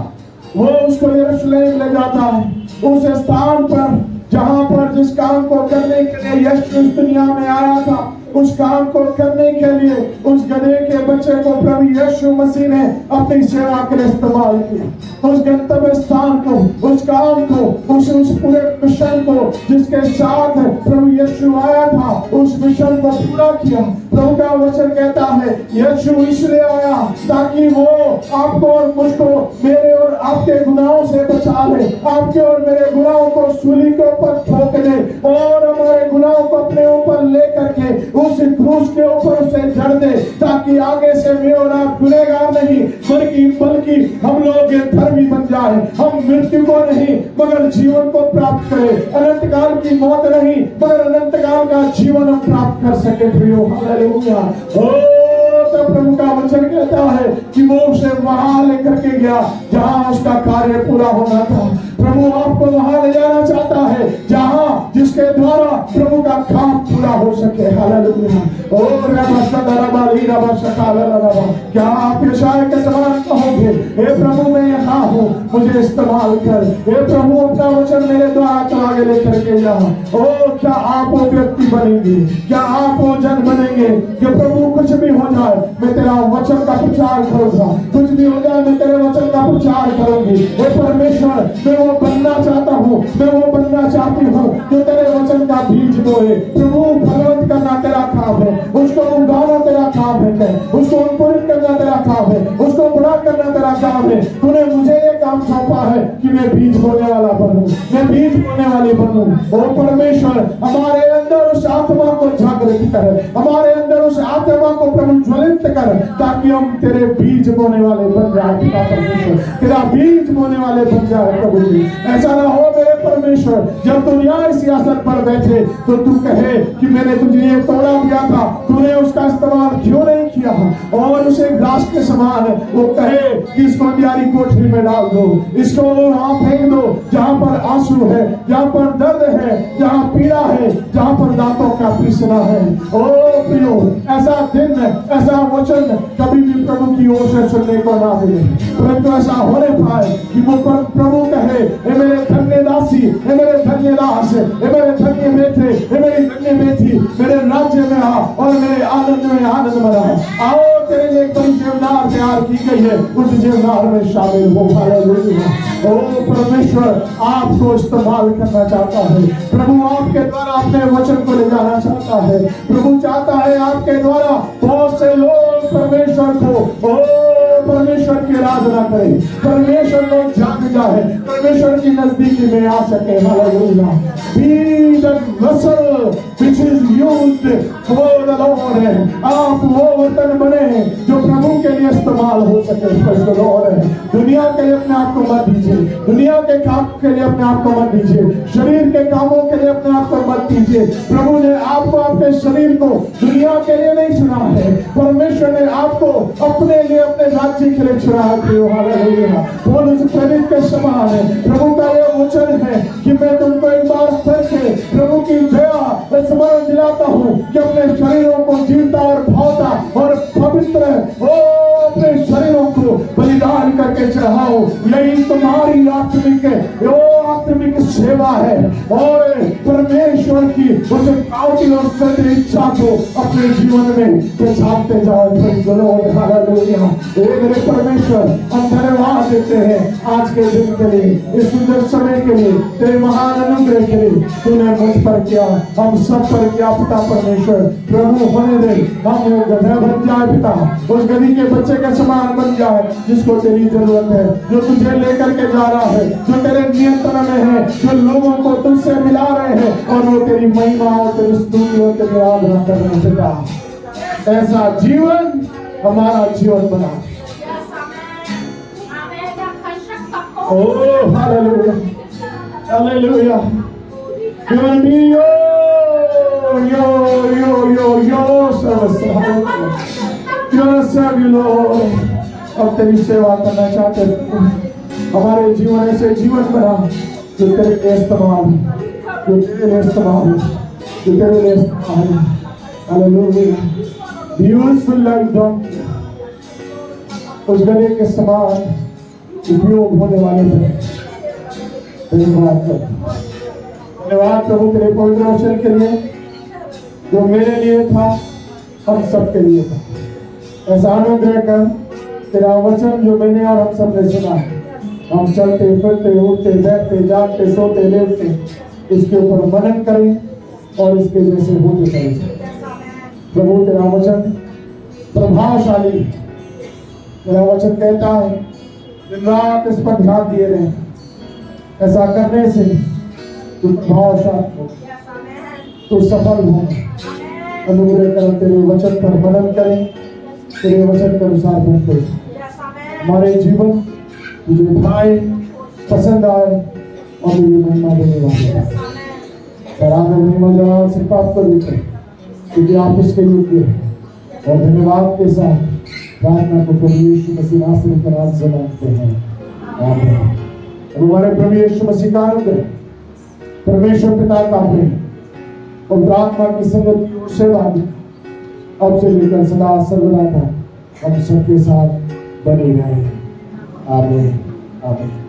वो उसको यरूशलेम ले जाता है, उस स्थान पर जहां पर जिस काम को करने के लिए यीशु इस दुनिया में आया था, उस काम को करने के लिए उस गधे के बच्चे को प्रभु यीशु मसीह ने अपनी सेवा के लिए इस्तेमाल किया। उस गंतव्य स्थान को, उस काम को, उस पूरे मिशन को जिसके साथ प्रभु यीशु आया था, उस मिशन को पूरा किया। प्रभु का वचन कहता है यीशु इसलिए आया ताकि वो आपको और मुझको, मेरे और आपके गुनाहों से बचा ले, आपके और मेरे गुनाहों को सूली के ऊपर ठोक दे और हमारे गुनाहों को अपने ऊपर लेकर के उस क्रूस के ऊपर उसे जड़ दे, ताकि आगे से मैं और आप गुनहगार नहीं बल्कि हम लोग धर्मी बन जाए। हम मृत्यु को नहीं मगर जीवन को प्राप्त करें, अनंत काल की मौत नहीं मगर अनंत काल का जीवन हम प्राप्त कर सके। प्रियो हालेलुया। ओ तो प्रभु का वचन कहता है कि वो उसे वहां लेकर के गया जहां उसका कार्य पूरा होना था। प्रभु आपको वहां ले जाना चाहता है जहां जिसके द्वारा प्रभु का काम पूरा हो सके। हालेलुया। क्या आप यशायाह के समान कहोगे, हे प्रभु मैं यहाँ हूँ, मुझे इस्तेमाल कर। हे प्रभु अपना वचन मेरे द्वारा तो आगे लेकर के जा। ओ क्या आप वो व्यक्ति बनेंगे, क्या आप वो जन बनेंगे कि प्रभु कुछ भी हो जाए मैं तेरा वचन का प्रचार करूंगा, कुछ भी हो जाए मैं तेरे वचन का प्रचार करूंगी। हे परमेश्वर मैं वो बनना चाहता हूँ, मैं वो बनना चाहती हूँ जो तेरे वचन का बीज बोए। प्रभु फलवंत करना तेरा काम है, उसको उगाना तेरा काम है, उसको अंकुरित करना तेरा काम है, उसको बड़ा करना तेरा काम है। तूने मुझे ये काम सौंपा है कि मैं बीज बोने वाला बनूं, मैं बीज बोने वाली बनूं। ओ परमेश्वर हमारे अंदर उस आत्मा को जागृत कर, हमारे अंदर उस आत्मा को प्रभु ज्वलित कर, ताकि हम तेरे बीज बोने वाले बन जाए। पिता परमेश्वर तेरा बीज बोने वाले बन जाए प्रभु जी। ऐसा ना हो मेरे परमेश्वर जब तू न्याय सियासत पर बैठे तो तू कहे कि मैंने तुझे ये तोड़ा दिया था, तूने उसका इस्तेमाल क्यों नहीं किया, और उसे घास के समान वो कहे कि इसको अंधियारी कोठरी में डाल दो, इसको वहां फेंक दो जहां पर आंसू है, जहां पर दर्द है, जहां पीड़ा है, जहां पर दांतों का पीसना है। ओ प्रियो ऐसा दिन ऐसा वचन कभी भी प्रभु की ओर से सुनने को ना मिले, परंतु ऐसा होने पाए कि वो प्रभु कहे हे मेरे धन्य दासी, हे मेरे धन्य दास, हे मेरे धन्य बेटे, हे मेरी धन्य बेटी, मेरे राज्य में आ और मेरे आनंद में आनंद मना। आओ तेरे लिए एक बड़ी जीवनार तैयार की गई है, उस जीवनार में शामिल हो। हालेलुया। ओ परमेश्वर आपको इस्तेमाल करना चाहता है, प्रभु आपके द्वारा अपने वचन को ले जाना चाहता है। प्रभु चाहता है आपके द्वारा बहुत से लोग परमेश्वर को परमेश्वर की आराधना करें, परमेश्वर को जाग जाए, परमेश्वर की नजदीकी में आ सके। Hallelujah. Be the vessel which is used for the Lord। आप वो बर्तन बने जो प्रभु के लिए इस्तेमाल हो सके। Praise the Lord। दुनिया के लिए अपने आप को मत दीजिए, दुनिया के काम के लिए अपने आप को मत दीजिए, शरीर के कामों के लिए अपने आप को मत दीजिए। प्रभु ने आपको अपने शरीर को दुनिया के लिए नहीं चुना है, परमेश्वर ने आपको अपने लिए अपने राज्य के लिए चुना है। हालेलुया। पौलुस प्रेरित के समान है, प्रभु का ये वचन है कि मैं तुमको एक बार फिर से प्रभु की दया स्मरण दिलाता हूँ कि अपने शरीरों को जीवता और भावता और पवित्र अपने शरीरों को बलिदान करके चढ़ाओ, यही तुम्हारी आत्मिक सेवा है। और परमेश्वर की उस काउटी और सत्य इच्छा को अपने जीवन में प्रचारते जाओ। हालेलुया। मेरे परमेश्वर हम धन्यवाद देते हैं आज के दिन के लिए, इस सुंदर समय के लिए, तेरे महान अनुग्रह के लिए तूने मुझ पर किया, हम सब पर किया। पिता परमेश्वर प्रभु होने दे, हम वो गधा बन जाए पिता, उस गधी के बच्चे के समान बन जाए जिसको तेरी जरूरत है, जो तुझे लेकर के जा रहा है, जो तेरे नियंत्रण में है, जो लोगों को तुझसे मिला रहे हैं और वो तेरी महिमा और तेरी स्तुति और तेरी आराधना कर रहे हैं पिता। ऐसा जीवन हमारा जीवन बना। Oh, hallelujah. Hallelujah. You want to be your service. You want to serve you, Lord. अब तेरी सेवा करना चाहते हैं। हमारे जीवन ऐसे जीवन बना जो तेरे लिए इस्तेमाल, जो तेरे लिए इस्तेमाल, जो तेरे लिए इस्तेमाल। Hallelujah. Useful like donkey. उस गधे के समान उपयोग होने वाले थे। धन्यवाद प्रभु तेरे पवित्र वचन के लिए जो मेरे लिए था, हम सब के लिए था। ऐसा अनुग्रह कर तेरा वचन जो मैंने और हम सब ने सुना है, हम चलते फिरते उठते बैठते जागते सोते लेटते इसके ऊपर मनन करें और इसके जैसे होते करें। प्रभु तेरा वचन प्रभावशाली, तेरा वचन कहता है दिन रात इस पर ध्यान दिए रहे, ऐसा करने से तू प्रभावशाली हो, तू सफल हो। अनुग्रह कर तेरे वचन पर मनन करें, तेरे वचन के अनुसार बनते हमारे जीवन तुझे भाई पसंद आए और ये महिमा देने वाले महिमा जवाब सिर्फ आपको देते क्योंकि आप इसके योग्य हैं। और धन्यवाद के साथ प्रार्थना को प्रभु यीशु मसीह नासरी के नाम से मांगते हैं, आमीन। हमारे प्रभु यीशु मसीह का अनुग्रह, परमेश्वर पिता का प्रेम और प्रार्थना की संगति और सेवा अब से लेकर सदा सर्वदा तक हम सबके साथ बने रहे। आमीन, आमीन।